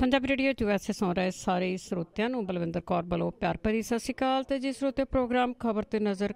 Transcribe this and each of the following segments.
Punjabi radio USA ਸੁਣ ਰਹੇ ਸਾਰੇ ਸਰੋਤਿਆਂ ਨੂੰ ਬਲਵਿੰਦਰ ਕੌਰ ਵੱਲੋਂ ਪਿਆਰ ਭਰੀ ਸਤਿ ਸ਼੍ਰੀ ਅਕਾਲ। ਅਤੇ ਜੀ ਸਰੋਤੇ ਪ੍ਰੋਗਰਾਮ ਖਬਰ 'ਤੇ ਨਜ਼ਰ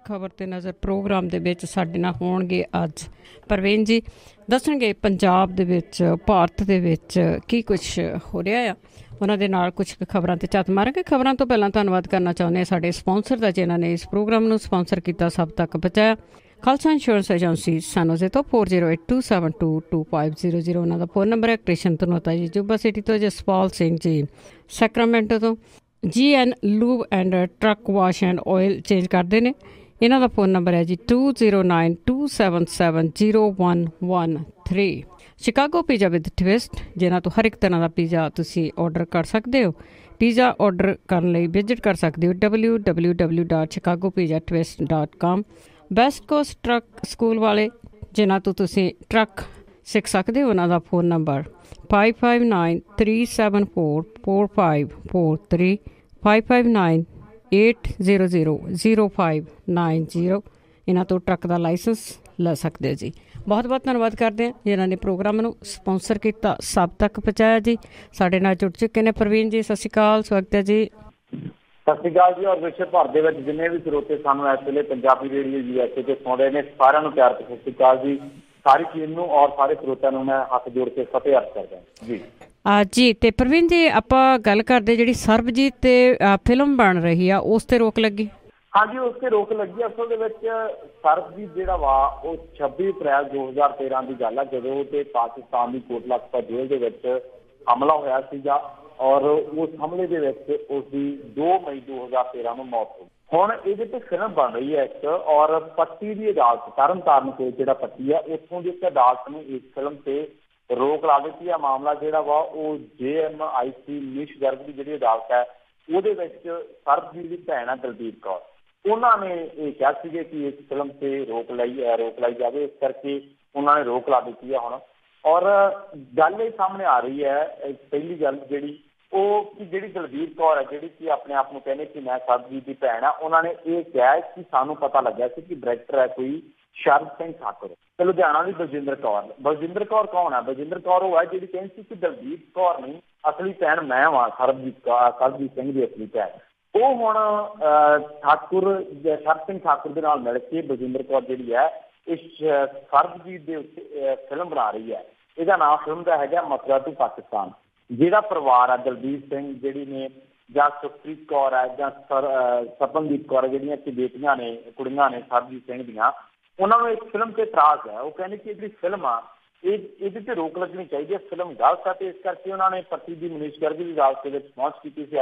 ਪ੍ਰੋਗਰਾਮ ਦੇ ਵਿੱਚ ਸਾਡੇ ਨਾਲ ਹੋਣਗੇ ਅੱਜ ਪ੍ਰਵੀਨ ਜੀ। ਦੱਸਣਗੇ ਪੰਜਾਬ ਦੇ ਵਿੱਚ ਭਾਰਤ ਦੇ ਵਿੱਚ ਕੀ ਕੁਛ ਹੋ ਰਿਹਾ ਆ। ਉਹਨਾਂ ਦੇ ਨਾਲ ਕੁਛ ਖਬਰਾਂ 'ਤੇ ਝਾਤ ਮਾਰਾਂਗੇ। ਖਬਰਾਂ ਤੋਂ ਪਹਿਲਾਂ ਧੰਨਵਾਦ ਕਰਨਾ ਚਾਹੁੰਦੇ ਹਾਂ ਸਾਡੇ ਸਪਾਂਸਰ ਦਾ, ਜਿਨ੍ਹਾਂ ਨੇ ਇਸ ਪ੍ਰੋਗਰਾਮ ਨੂੰ ਸਪਾਂਸਰ ਕੀਤਾ, ਸਭ ਤੱਕ ਪਹੁੰਚਾਇਆ। ਖਾਲਸਾ ਇੰਸ਼ੋਰੈਂਸ ਏਜੰਸੀ ਸਾਨੂੰ ਤੋਂ 4082722500 ਉਹਨਾਂ ਦਾ ਫ਼ੋਨ ਨੰਬਰ ਹੈ। ਕ੍ਰਿਸ਼ਨ ਧਨੋਤਾ ਜੀ ਜੁਬਾ ਸਿਟੀ ਤੋਂ, ਜਸਪਾਲ ਸਿੰਘ ਜੀ ਸੈਕਰਾਮੈਂਟੋ ਤੋਂ, GN lube and truck wash and oil change ਕਰਦੇ ਨੇ। ਇਹਨਾਂ ਦਾ ਫ਼ੋਨ ਨੰਬਰ ਹੈ ਜੀ 2092770113। ਸ਼ਿਕਾਗੋ ਪੀਜ਼ਾ ਵਿਦ ਟਵਿਸਟ, ਜਿਨ੍ਹਾਂ ਤੋਂ ਹਰ ਇੱਕ ਤਰ੍ਹਾਂ ਦਾ ਪੀਜ਼ਾ ਤੁਸੀਂ ਔਡਰ ਕਰ ਸਕਦੇ ਹੋ। ਪੀਜ਼ਾ ਔਡਰ ਕਰਨ ਲਈ ਵਿਜ਼ਿਟ ਕਰ ਸਕਦੇ ਹੋ www.chicagopizzatwist.com। Best cost truck school ਵਾਲੇ, ਜਿਨ੍ਹਾਂ ਤੋਂ ਤੁਸੀਂ ਟਰੱਕ ਸਿੱਖ ਸਕਦੇ ਹੋ, ਉਹਨਾਂ ਦਾ ਫ਼ੋਨ ਨੰਬਰ 5593744543 5598000590। ਇਹਨਾਂ ਤੋਂ ਟਰੱਕ ਦਾ ਲਾਇਸੈਂਸ ਲੈ ਸਕਦੇ ਹੋ ਜੀ। ਬਹੁਤ ਬਹੁਤ ਧੰਨਵਾਦ ਕਰਦੇ ਹਾਂ ਜਿਨ੍ਹਾਂ ਨੇ ਪ੍ਰੋਗਰਾਮ ਨੂੰ ਸਪਾਂਸਰ ਕੀਤਾ, ਸਭ ਤੱਕ ਪਹੁੰਚਾਇਆ ਜੀ। ਸਾਡੇ ਨਾਲ ਜੁੜ ਚੁੱਕੇ ਨੇ ਪ੍ਰਵੀਨ ਜੀ, ਸਤਿ ਸ਼੍ਰੀ ਅਕਾਲ, ਸਵਾਗਤ ਹੈ ਜੀ। ਸਤਿ ਸ਼੍ਰੀ ਅਕਾਲ ਜੀ। ਔਰ ਵਿਸ਼ਵ ਭਰ ਦੇ ਵਿੱਚ ਜਿੰਨੇ ਵੀ ਸਰੋਤੇ ਸਾਨੂੰ ਇਸ ਵੇਲੇ ਪੰਜਾਬੀ ਰੇਡੀਓ USA ਤੇ ਸੁਣ ਰਹੇ ਨੇ, ਸਾਰਿਆਂ ਨੂੰ ਪਿਆਰ ਤੇ ਸਤਿ ਸ਼੍ਰੀ ਅਕਾਲ ਜੀ। ਸਾਰੀ ਟੀਮ ਨੂੰ ਔਰ ਸਾਰੇ ਸਰੋਤਿਆਂ ਨੂੰ ਮੈਂ ਹੱਥ ਜੋੜ ਕੇ ਫਤਿਹ ਅਰਜ਼ ਕਰਦਾ ਜੀ। ਜੀ ਤੇ ਪ੍ਰਵੀਨ ਜੀ, ਆਪਾਂ ਗੱਲ ਕਰਦੇ ਜਿਹੜੀ ਸਰਬਜੀਤ ਤੇ ਫਿਲਮ ਬਣ ਰਹੀ ਆ, ਉਸ ਤੇ ਰੋਕ ਲੱਗੀ। ਹਾਂਜੀ, ਉਸ ਤੇ ਰੋਕ ਲੱਗੀ। ਅਸਲ ਦੇ ਵਿੱਚ ਸਰਬਜੀਤ ਜਿਹੜਾ ਵਾ ਉਹ 26 ਅਪ੍ਰੈਲ 2013 ਦੀ ਗੱਲ ਆ, ਜਦੋਂ ਤੇ ਪਾਕਿਸਤਾਨ ਦੀ ਕੋਟਲਾ ਜੇਲ੍ਹ ਦੇ ਵਿੱਚ ਹਮਲਾ ਹੋਇਆ ਸੀਗਾ। ਔਰ ਉਸ ਹਮਲੇ ਦੇ ਵਿੱਚ ਉਸਦੀ 2 ਮਈ 2013 ਨੂੰ ਮੌਤ ਹੋ ਗਈ। ਹੁਣ ਇਹਦੇ ਤੇ ਫਿਲਮ ਬਣ ਰਹੀ ਹੈ ਇੱਕ, ਔਰ ਪੱਟੀ ਦੀ ਅਦਾਲਤ ਤਰਨਤਾਰਨ ਕੋਲ ਜਿਹੜਾ ਪੱਟੀ ਆ, ਉੱਥੋਂ ਦੀ ਇੱਕ ਅਦਾਲਤ ਨੇ ਇਸ ਫਿਲਮ ਤੇ ਰੋਕ ਲਾ ਦਿੱਤੀ ਆ। ਮਾਮਲਾ ਜਿਹੜਾ ਵਾ ਉਹ JMIC ਨਿਸ਼ ਗਰਗ ਦੀ ਜਿਹੜੀ ਅਦਾਲਤ ਹੈ, ਉਹਦੇ ਵਿੱਚ ਸਰਬਜੀਤ ਦੀ ਭੈਣ ਆ ਦਲਜੀਤ ਕੌਰ, ਉਹਨਾਂ ਨੇ ਇਹ ਕਿਹਾ ਸੀਗੇ ਕਿ ਇਸ ਫਿਲਮ ਤੇ ਰੋਕ ਲਾਈ ਜਾਵੇ। ਇਸ ਕਰਕੇ ਉਹਨਾਂ ਨੇ ਰੋਕ ਲਾ ਦਿੱਤੀ ਆ ਹੁਣ। ਔਰ ਗੱਲ ਇਹ ਸਾਹਮਣੇ ਆ ਰਹੀ ਹੈ, ਪਹਿਲੀ ਗੱਲ ਜਿਹੜੀ ਉਹ ਕਿ ਜਿਹੜੀ ਦਲਜੀਤ ਕੌਰ ਹੈ, ਜਿਹੜੀ ਕਿ ਆਪਣੇ ਆਪ ਨੂੰ ਕਹਿੰਦੇ ਕਿ ਮੈਂ ਸਰਬਜੀਤ ਦੀ ਭੈਣ ਆ, ਉਹਨਾਂ ਨੇ ਇਹ ਕਿਹਾ ਕਿ ਸਾਨੂੰ ਪਤਾ ਲੱਗਿਆ ਸੀ ਕਿ ਡਾਇਰੈਕਟਰ ਹੈ ਕੋਈ ਸ਼ਰਦ ਸਿੰਘ ਠਾਕੁਰ ਤੇ ਲੁਧਿਆਣਾ ਦੀ ਬਲਜਿੰਦਰ ਕੌਰ ਕੌਣ ਹੈ? ਬਲਜਿੰਦਰ ਕੌਰ ਉਹ ਹੈ ਜਿਹੜੀ ਕਹਿੰਦੀ ਸੀ ਕਿ ਦਲਜੀਤ ਕੌਰ ਨਹੀਂ, ਅਸਲੀ ਭੈਣ ਮੈਂ ਵਾਂ, ਸਰਬਜੀਤ ਸਿੰਘ ਦੀ ਅਸਲੀ ਭੈਣ। ਉਹ ਹੁਣ ਸ਼ਰਦ ਸਿੰਘ ਠਾਕੁਰ ਦੇ ਨਾਲ ਮਿਲ ਕੇ ਬਲਜਿੰਦਰ ਕੌਰ ਜਿਹੜੀ ਹੈ ਇਸ ਸਰਬਜੀਤ ਦੇ ਉੱਤੇ ਫਿਲਮ ਬਣਾ ਰਹੀ ਹੈ। ਇਹਦਾ ਨਾਮ ਫਿਲਮ ਦਾ ਹੈਗਾ ਮਥੁਰਾ ਟੂ ਪਾਕਿਸਤਾਨ। ਜਿਹੜਾ ਪਰਿਵਾਰ ਆ ਦਲਜੀਤ ਸਿੰਘ ਜਿਹੜੀ ਨੇ, ਜਾਂ ਸੁਖਪ੍ਰੀਤ ਕੌਰ ਹੈ, ਜਾਂ ਸਪਨਦੀਪ ਕੌਰ, ਜਿਹੜੀਆਂ ਕਿ ਬੇਟੀਆਂ ਨੇ, ਕੁੜੀਆਂ ਨੇ ਸਰਬਜੀਤ ਸਿੰਘ ਦੀਆਂ, ਉਹਨਾਂ ਨੂੰ ਇਸ ਫਿਲਮ ਤੇ ਇਤਰਾਜ਼ ਹੈ। ਉਹ ਕਹਿੰਦੇ ਕਿ ਜਿਹੜੀ ਫਿਲਮ ਆ ਇਹਦੇ ਤੇ ਰੋਕ ਲੱਗਣੀ ਚਾਹੀਦੀ ਹੈ, ਫਿਲਮ ਗਲਤ ਹੈ। ਤੇ ਇਸ ਕਰਕੇ ਉਹਨਾਂ ਨੇ ਪੱਟੀ ਦੀ ਮਨੀਸ਼ ਗਰਗ ਦੀ ਅਦਾਲਤ ਦੇ ਵਿੱਚ ਪਹੁੰਚ ਕੀਤੀ ਸੀ।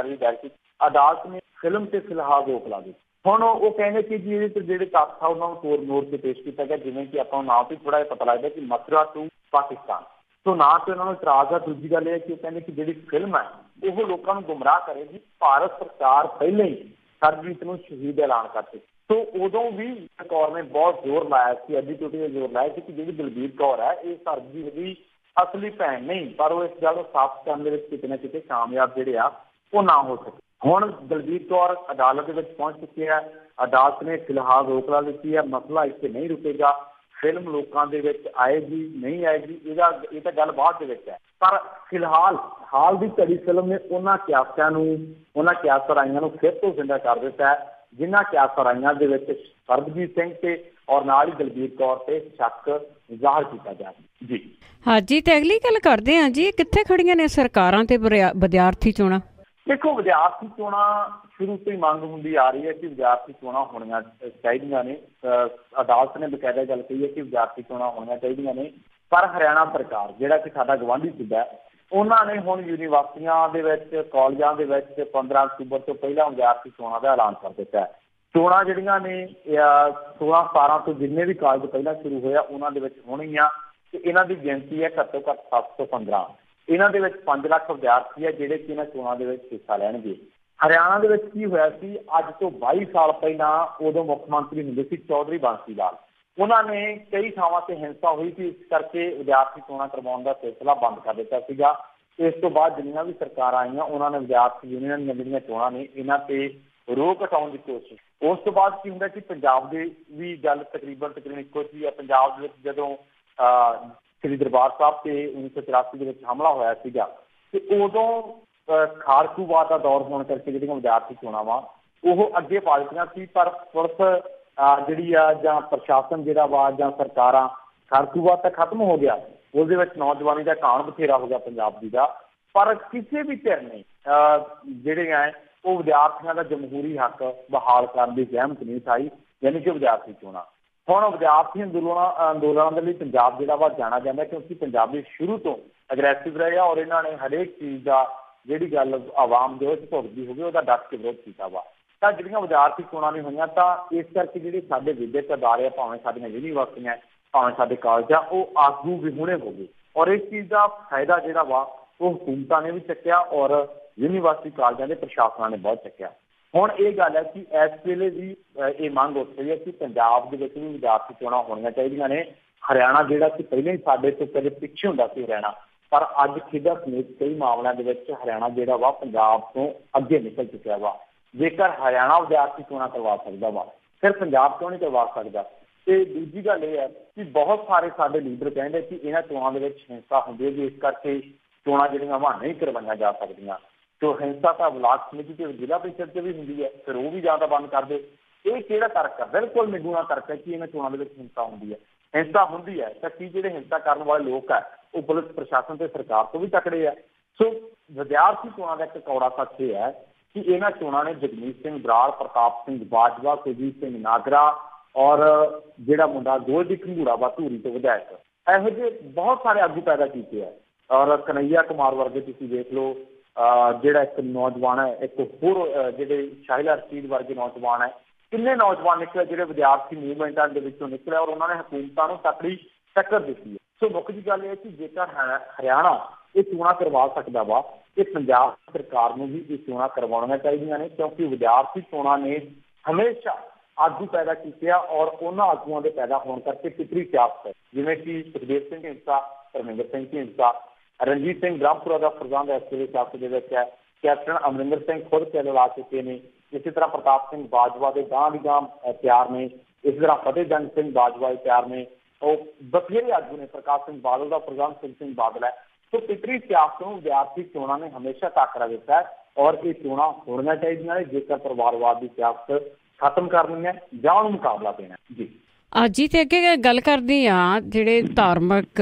ਅਦਾਲਤ ਨੇ ਫਿਲਮ ਤੇ ਫਿਲਹਾਲ ਰੋਕ ਲਾ ਦਿੱਤੀ। ਹੁਣ ਉਹ ਕਹਿੰਦੇ ਕਿ ਜੀ ਇਹਦੇ ਤੇ ਜਿਹੜੇ ਤੱਥ ਆ ਉਹਨਾਂ ਨੂੰ ਤੋੜ ਮੋੜ ਕੇ ਪੇਸ਼ ਕੀਤਾ ਗਿਆ, ਜਿਵੇਂ ਕਿ ਆਪਾਂ ਨੂੰ ਨਾਂ ਤੋਂ ਥੋੜਾ ਜਿਹਾ ਪਤਾ ਲੱਗਦਾ ਕਿ ਮਥੁਰਾ ਟੂ ਪਾਕਿਸਤਾਨ। ਸੋ ਨਾਂ ਤੇ ਉਹਨਾਂ ਨੂੰ ਇਤਰਾਜ਼ ਆ। ਦੂਜੀ ਗੱਲ ਇਹ ਹੈ ਕਿ ਉਹ ਕਹਿੰਦੇ ਕਿ ਜਿਹੜੀ ਫਿਲਮ ਹੈ ਉਹ ਲੋਕਾਂ ਨੂੰ ਗੁੰਮਰਾਹ ਕਰੇਗੀ। ਭਾਰਤ ਸਰਕਾਰ ਪਹਿਲਾਂ ਹੀ ਸਰਬਜੀਤ ਨੂੰ ਸ਼ਹੀਦ ਐਲਾਨ ਕਰਤੀ। ਸੋ ਉਦੋਂ ਵੀ ਕੌਰ ਨੇ ਬਹੁਤ ਜ਼ੋਰ ਲਾਇਆ ਸੀ, ਅੱਡੀ ਟੁੱਟੀ ਦਾ ਜ਼ੋਰ ਲਾਇਆ ਸੀ ਕਿ ਜਿਹੜੀ ਦਲਜੀਤ ਕੌਰ ਹੈ ਇਹ ਸਰਬਜੀਤ ਦੀ ਅਸਲੀ ਭੈਣ ਨਹੀਂ। ਪਰ ਉਹ ਇਸ ਗੱਲ ਨੂੰ ਸਾਫ਼ ਕਰਨ ਦੇ ਵਿੱਚ ਕਿਤੇ ਨਾ ਕਿਤੇ ਕਾਮਯਾਬ ਜਿਹੜੇ ਆ ਉਹ ਨਾ ਹੋ ਸਕੇ। ਹੁਣ ਦਲਜੀਤ ਕੌਰ ਅਦਾਲਤ ਦੇ ਵਿੱਚ ਪਹੁੰਚ ਚੁੱਕੀ ਹੈ। ਅਦਾਲਤ ਨੇ ਫਿਲਹਾਲ ਰੋਕ ਲਾ ਦਿੱਤੀ ਹੈ। ਮਸਲਾ ਇੱਥੇ ਨਹੀਂ ਰੁਕੇਗਾ। ਫਿਲਮ ਲੋਕਾਂ ਦੇ ਵਿੱਚ ਆਏਗੀ ਨਹੀਂ ਆਏਗੀ, ਇਹ ਤਾਂ ਗੱਲ ਬਾਅਦ ਦੇ ਵਿੱਚ ਹੈ। ਪਰ ਫਿਲਹਾਲ ਹਾਲ ਦੀ ਘੜੀ ਫਿਲਮ ਨੇ ਉਹਨਾਂ ਕਿਆਸ ਰਾਈਆਂ ਨੂੰ ਫਿਰ ਤੋਂ ਜ਼ਿੰਦਾ ਕਰ ਦਿੱਤਾ ਹੈ, ਜਿਨ੍ਹਾਂ ਕਿਆਸ ਰਾਈਆਂ ਦੇ ਵਿੱਚ ਸਰਬਜੀਤ ਸਿੰਘ ਤੇ ਔਰ ਨਾਲ ਹੀ ਦਲਜੀਤ ਕੌਰ ਤੇ ਸ਼ੱਕ ਜ਼ਾਹਰ ਕੀਤਾ ਜਾ ਰਿਹਾ ਜੀ। ਹਾਂਜੀ, ਤੇ ਅਗਲੀ ਗੱਲ ਕਰਦੇ ਹਾਂ ਜੀ, ਕਿੱਥੇ ਖੜੀਆਂ ਨੇ ਸਰਕਾਰਾਂ ਤੇ ਵਿਦਿਆਰਥੀ ਚੋਣਾਂ? ਦੇਖੋ, ਵਿਦਿਆਰਥੀ ਚੋਣਾਂ ਸ਼ੁਰੂ ਤੋਂ ਹੀ ਮੰਗ ਹੁੰਦੀ ਆ ਰਹੀ ਹੈ ਕਿ ਵਿਦਿਆਰਥੀ ਚੋਣਾਂ ਹੋਣੀਆਂ ਚਾਹੀਦੀਆਂ ਨੇ। ਅਦਾਲਤ ਨੇ ਬਕਾਇਦਾ ਗੱਲ ਕਹੀ ਹੈ ਕਿ ਵਿਦਿਆਰਥੀ ਚੋਣਾਂ ਹੋਣੀਆਂ ਚਾਹੀਦੀਆਂ ਨੇ। ਪਰ ਹਰਿਆਣਾ ਸਰਕਾਰ, ਜਿਹੜਾ ਕਿ ਸਾਡਾ ਗਵਾਂਢੀ ਸੂਬਾ, ਉਹਨਾਂ ਨੇ ਹੁਣ ਯੂਨੀਵਰਸਿਟੀਆਂ ਦੇ ਵਿੱਚ, ਕਾਲਜਾਂ ਦੇ ਵਿੱਚ 15 ਅਕਤੂਬਰ ਤੋਂ ਪਹਿਲਾਂ ਵਿਦਿਆਰਥੀ ਚੋਣਾਂ ਦਾ ਐਲਾਨ ਕਰ ਦਿੱਤਾ ਹੈ। ਚੋਣਾਂ ਜਿਹੜੀਆਂ ਨੇ 16-17 ਤੋਂ ਜਿੰਨੇ ਵੀ ਕਾਲਜ ਪਹਿਲਾਂ ਸ਼ੁਰੂ ਹੋਇਆ ਉਹਨਾਂ ਦੇ ਵਿੱਚ ਹੋਣਗੀਆਂ ਤੇ ਇਹਨਾਂ ਦੀ ਗਿਣਤੀ ਹੈ ਘੱਟੋ ਘੱਟ 715। ਇਹਨਾਂ ਦੇ ਵਿੱਚ 5 ਲੱਖ ਵਿਦਿਆਰਥੀ ਹੈ ਜਿਹੜੇ ਕਿ ਇਹਨਾਂ ਚੋਣਾਂ ਦੇ ਵਿੱਚ ਹਿੱਸਾ ਲੈਣਗੇ। ਹਰਿਆਣਾ ਦੇ ਵਿੱਚ ਕੀ ਹੋਇਆ ਸੀ, ਅੱਜ ਤੋਂ 22 ਸਾਲ ਪਹਿਲਾਂ ਉਦੋਂ ਮੁੱਖ ਮੰਤਰੀ ਹੁੰਦੇ ਸੀ ਚੌਧਰੀ ਬੰਸੀ ਲਾਲ। ਉਹਨਾਂ ਨੇ ਕਈ ਥਾਵਾਂ ਤੇ ਹਿੰਸਾ ਹੋਈ ਸੀ, ਇਸ ਕਰਕੇ ਵਿਦਿਆਰਥੀ ਚੋਣਾਂ ਕਰਵਾਉਣ ਦਾ ਸਿਲਸਿਲਾ ਬੰਦ ਕਰ ਦਿੱਤਾ ਸੀਗਾ। ਇਸ ਤੋਂ ਬਾਅਦ ਜਿੰਨੀਆਂ ਵੀ ਸਰਕਾਰਾਂ ਆਈਆਂ ਉਹਨਾਂ ਨੇ ਵਿਦਿਆਰਥੀ ਯੂਨੀਅਨ ਦੀਆਂ ਜਿਹੜੀਆਂ ਚੋਣਾਂ ਨੇ ਇਹਨਾਂ ਤੇ ਰੋਕ ਹਟਾਉਣ ਦੀ ਕੋਸ਼ਿਸ਼। ਉਸ ਤੋਂ ਬਾਅਦ ਕੀ ਹੁੰਦਾ ਕਿ ਪੰਜਾਬ ਦੇ ਵੀ ਗੱਲ ਤਕਰੀਬਨ ਇੱਕੋ ਸੀ। ਪੰਜਾਬ ਦੇ ਵਿੱਚ ਜਦੋਂ ਸ੍ਰੀ ਦਰਬਾਰ ਸਾਹਿਬ ਤੇ 1984 ਦੇ ਵਿੱਚ ਹਮਲਾ ਹੋਇਆ ਸੀਗਾ, ਤੇ ਉਦੋਂ ਖਾੜਕੂਵਾਦ ਦਾ ਦੌਰ ਹੋਣ ਕਰਕੇ ਜਿਹੜੀਆਂ ਵਿਦਿਆਰਥੀ ਚੋਣਾਂ ਵਾ ਉਹ ਅੱਗੇ ਪਾਲਟੀਆਂ ਸੀ, ਪਰ ਪੁਲਿਸ ਜਿਹੜੀ ਆ ਜਾਂ ਪ੍ਰਸ਼ਾਸਨ ਜਿਹੜਾ ਵਾ ਜਾਂ ਸਰਕਾਰਾਂ, ਖਾੜਕੂਵਾਦ ਤਾਂ ਖਤਮ ਹੋ ਗਿਆ, ਉਹਦੇ ਵਿੱਚ ਨੌਜਵਾਨੀ ਦਾ ਕਾਣ ਬਥੇਰਾ ਹੋ ਗਿਆ ਪੰਜਾਬ ਦੀ ਦਾ, ਪਰ ਕਿਸੇ ਵੀ ਧਿਰ ਨੇ ਜਿਹੜੇ ਆ ਉਹ ਵਿਦਿਆਰਥੀਆਂ ਦਾ ਜਮਹੂਰੀ ਹੱਕ ਬਹਾਲ ਕਰਨ ਦੀ ਜ਼ਹਿਮਤ ਨਹੀਂ ਉਠਾਈ, ਯਾਨੀ ਕਿ ਵਿਦਿਆਰਥੀ ਚੋਣਾਂ। ਹੁਣ ਵਿਦਿਆਰਥੀ ਅੰਦੋਲਨਾਂ ਦੇ ਲਈ ਪੰਜਾਬ ਜਿਹੜਾ ਵਾ ਜਾਣਾ ਜਾਂਦਾ, ਕਿਉਂਕਿ ਪੰਜਾਬੀ ਸ਼ੁਰੂ ਤੋਂ ਅਗਰੈਸਿਵ ਰਹੇ ਆ ਔਰ ਇਹਨਾਂ ਨੇ ਹਰੇਕ ਚੀਜ਼ ਦਾ ਜਿਹੜੀ ਗੱਲ ਆਵਾਮ ਦੇ ਵਿੱਚ ਭੁਗਤਦੀ ਹੋਵੇ ਉਹਦਾ ਡਟ ਕੇ ਵਿਰੋਧ ਕੀਤਾ ਵਾ। ਤਾਂ ਜਿਹੜੀਆਂ ਵਿਦਿਆਰਥੀ ਚੋਣਾਂ ਨਹੀਂ ਹੋਈਆਂ, ਤਾਂ ਇਸ ਕਰਕੇ ਜਿਹੜੇ ਸਾਡੇ ਵਿਦਿਅਕ ਅਦਾਰੇ ਆ, ਭਾਵੇਂ ਸਾਡੀਆਂ ਯੂਨੀਵਰਸਿਟੀਆਂ, ਭਾਵੇਂ ਸਾਡੇ ਕਾਲਜ ਆ, ਉਹ ਆਗੂ ਵਿਹੂਣੇ ਹੋ ਗਏ ਔਰ ਇਸ ਚੀਜ਼ ਦਾ ਫਾਇਦਾ ਜਿਹੜਾ ਵਾ ਉਹ ਹਕੂਮਤਾਂ ਨੇ ਵੀ ਚੱਕਿਆ ਔਰ ਯੂਨੀਵਰਸਿਟੀ ਕਾਲਜਾਂ ਦੇ ਪ੍ਰਸ਼ਾਸਨਾਂ ਨੇ ਬਹੁਤ ਚੱਕਿਆ। ਹੁਣ ਇਹ ਗੱਲ ਹੈ ਕਿ ਇਸ ਵੇਲੇ ਵੀ ਇਹ ਮੰਗ ਉੱਠ ਰਹੀ ਹੈ ਕਿ ਪੰਜਾਬ ਦੇ ਵਿੱਚ ਵੀ ਵਿਦਿਆਰਥੀ ਚੋਣਾਂ ਹੋਣੀਆਂ ਚਾਹੀਦੀਆਂ ਨੇ। ਹਰਿਆਣਾ ਜਿਹੜਾ ਕਿ ਪਹਿਲਾਂ ਹੀ ਸਾਡੇ ਤੋਂ ਕਦੇ ਪਿੱਛੇ ਹੁੰਦਾ ਸੀ ਹਰਿਆਣਾ, ਪਰ ਅੱਜ ਖੇਡਾਂ ਸਮੇਤ ਕਈ ਮਾਮਲਿਆਂ ਦੇ ਵਿੱਚ ਹਰਿਆਣਾ ਜਿਹੜਾ ਵਾ ਪੰਜਾਬ ਤੋਂ ਅੱਗੇ ਨਿਕਲ ਚੁੱਕਿਆ ਵਾ। ਜੇਕਰ ਹਰਿਆਣਾ ਵਿਦਿਆਰਥੀ ਚੋਣਾਂ ਕਰਵਾ ਸਕਦਾ ਵਾ, ਫਿਰ ਪੰਜਾਬ ਕਿਉਂ ਨਹੀਂ ਕਰਵਾ ਸਕਦਾ? ਤੇ ਦੂਜੀ ਗੱਲ ਇਹ ਹੈ ਕਿ ਬਹੁਤ ਸਾਰੇ ਸਾਡੇ ਲੀਡਰ ਕਹਿੰਦੇ ਕਿ ਇਹਨਾਂ ਚੋਣਾਂ ਦੇ ਵਿੱਚ ਹਿੰਸਾ ਹੁੰਦੀ ਹੈ ਜੀ, ਇਸ ਕਰਕੇ ਚੋਣਾਂ ਜਿਹੜੀਆਂ ਵਾ ਨਹੀਂ ਕਰਵਾਈਆਂ ਜਾ ਸਕਦੀਆਂ। ਤੇ ਹਿੰਸਾ ਤਾਂ ਬਲਾਕ ਸਮਿਤੀ ਤੇ ਜ਼ਿਲ੍ਹਾ ਪ੍ਰੀਸ਼ਦ 'ਚ ਵੀ ਹੁੰਦੀ ਹੈ, ਫਿਰ ਉਹ ਵੀ ਜ਼ਿਆਦਾ ਬੰਦ ਕਰ ਦੇ। ਇਹ ਕਿਹੜਾ ਤਰਕ ਹੈ? ਬਿਲਕੁਲ ਨਿਗੂਣਾ ਤਰਕ ਹੈ ਕਿ ਇਹਨਾਂ ਚੋਣਾਂ ਦੇ ਵਿੱਚ ਹਿੰਸਾ ਹੁੰਦੀ ਹੈ। ਹਿੰਸਾ ਹੁੰਦੀ ਹੈ ਤਾਂ ਕੀ ਜਿਹੜੇ ਹਿੰਸਾ ਕਰਨ ਵਾਲੇ ਲੋਕ ਹੈ ਉਹ ਪੁਲਿਸ ਪ੍ਰਸ਼ਾਸਨ ਤੇ ਸਰਕਾਰ ਤੋਂ ਵੀ ਤਕੜੇ ਆ? ਸੋ ਵਿਦਿਆਰਥੀ ਚੋਣਾਂ ਦਾ ਇੱਕ ਕੌੜਾ ਸੱਚ ਇਹ ਹੈ ਕਿ ਇਹਨਾਂ ਚੋਣਾਂ ਨੇ ਜਗਮੀਤ ਸਿੰਘ ਬਰਾੜ, ਪ੍ਰਤਾਪ ਸਿੰਘ ਬਾਜਵਾ, ਕੁਲਜੀਤ ਸਿੰਘ ਨਾਗਰਾ ਔਰ ਜਿਹੜਾ ਮੁੰਡਾ ਗੋਲਡੀ ਘੰਗੂੜਾ ਵਾ ਧੂਰੀ ਤੋਂ ਵਿਧਾਇਕ, ਇਹੋ ਜਿਹੇ ਬਹੁਤ ਸਾਰੇ ਆਗੂ ਪੈਦਾ ਕੀਤੇ ਆ। ਔਰ ਕਨਈਆ ਕੁਮਾਰ ਵਰਗੇ ਤੁਸੀਂ ਦੇਖ ਲਓ, ਜਿਹੜਾ ਇੱਕ ਨੌਜਵਾਨ ਹੈ, ਇੱਕ ਹੋਰ ਜਿਹੜੇ ਸ਼ਾਹਿਲਾ ਰਸ਼ੀਦ ਵਰਗੇ ਨੌਜਵਾਨ ਹੈ, ਕਿੰਨੇ ਨੌਜਵਾਨ ਨਿਕਲੇ ਜਿਹੜੇ ਵਿਦਿਆਰਥੀ ਮੂਵਮੈਂਟਾਂ ਦੇ ਵਿੱਚੋਂ ਨਿਕਲੇ ਔਰ ਉਹਨਾਂ ਨੇ ਹਕੂਮਤਾਂ ਨੂੰ ਤਕੜੀ ਟੱਕਰ ਦਿੱਤੀ ਹੈ। ਸੋ ਮੁੱਖ ਦੀ ਗੱਲ ਇਹ ਹੈ ਕਿ ਜੇਕਰ ਹਰਿਆਣਾ ਇਹ ਚੋਣਾਂ ਕਰਵਾ ਸਕਦਾ ਵਾ, ਇਹ ਪੰਜਾਬ ਸਰਕਾਰ ਨੂੰ ਵੀ ਇਹ ਚੋਣਾਂ ਕਰਵਾਉਣੀਆਂ ਚਾਹੀਦੀਆਂ ਨੇ, ਕਿਉਂਕਿ ਵਿਦਿਆਰਥੀ ਚੋਣਾਂ ਨੇ ਹਮੇਸ਼ਾ ਆਗੂ ਪੈਦਾ ਕੀਤੇ ਆ ਔਰ ਉਹਨਾਂ ਆਗੂਆਂ ਦੇ ਪੈਦਾ ਹੋਣ ਕਰਕੇ ਪਿਛਲੀ ਸਿਆਸਤ ਹੈ, ਜਿਵੇਂ ਕਿ ਸੁਖਦੇਵ ਸਿੰਘ ਢੀਂਡਸਾ, ਧਰਮਿੰਦਰ ਸਿੰਘ ਢੀਂਡਸਾ, ਰਣਜੀਤ ਸਿੰਘ ਬ੍ਰਹਮਪੁਰਾ ਦਾ ਪ੍ਰਧਾਨ ਇਸ ਵੇਲੇ ਸਿਆਸਤ ਦੇ ਵਿੱਚ ਹੈ, ਕੈਪਟਨ ਅਮਰਿੰਦਰ ਸਿੰਘ ਖੁਦ ਪੈਦਲ ਆ ਚੁੱਕੇ ਨੇ, ਇਸੇ ਤਰ੍ਹਾਂ ਪ੍ਰਤਾਪ ਸਿੰਘ ਬਾਜਵਾ ਦੇ ਗਾਂ ਦੀ ਗਾਂ ਤਿਆਰ ਨੇ, ਇਸੇ ਤਰ੍ਹਾਂ ਫਤਿਹਜੰਗ ਸਿੰਘ ਬਾਜਵਾ ਤਿਆਰ ਨੇ, ਉਹ ਬਥੇਰੇ ਆਗੂ ਨੇ, ਪ੍ਰਕਾਸ਼ ਸਿੰਘ ਬਾਦਲ ਦਾ ਪ੍ਰਧਾਨ ਸਿੰਘ ਬਾਦਲ ਹੈ। ਸੋ ਪਿਛਲੀ ਸਿਆਸਤ ਨੂੰ ਵਿਦਿਆਰਥੀ ਚੋਣਾਂ ਨੇ ਹਮੇਸ਼ਾ ਟਾਕਰਾ ਦਿੱਤਾ ਹੈ ਔਰ ਇਹ ਚੋਣਾਂ ਹੋਣੀਆਂ ਚਾਹੀਦੀਆਂ ਨੇ ਜੇਕਰ ਪਰਿਵਾਰਵਾਦ ਦੀ ਸਿਆਸਤ ਖਤਮ ਕਰਨੀ ਹੈ ਜਾਂ ਉਹਨੂੰ ਮੁਕਾਬਲਾ ਦੇਣਾ ਜੀ। ਅੱਜ ਹੀ ਤੇ ਅੱਗੇ ਗੱਲ ਕਰਦੀ ਆ, ਜਿਹੜੇ ਧਾਰਮਿਕ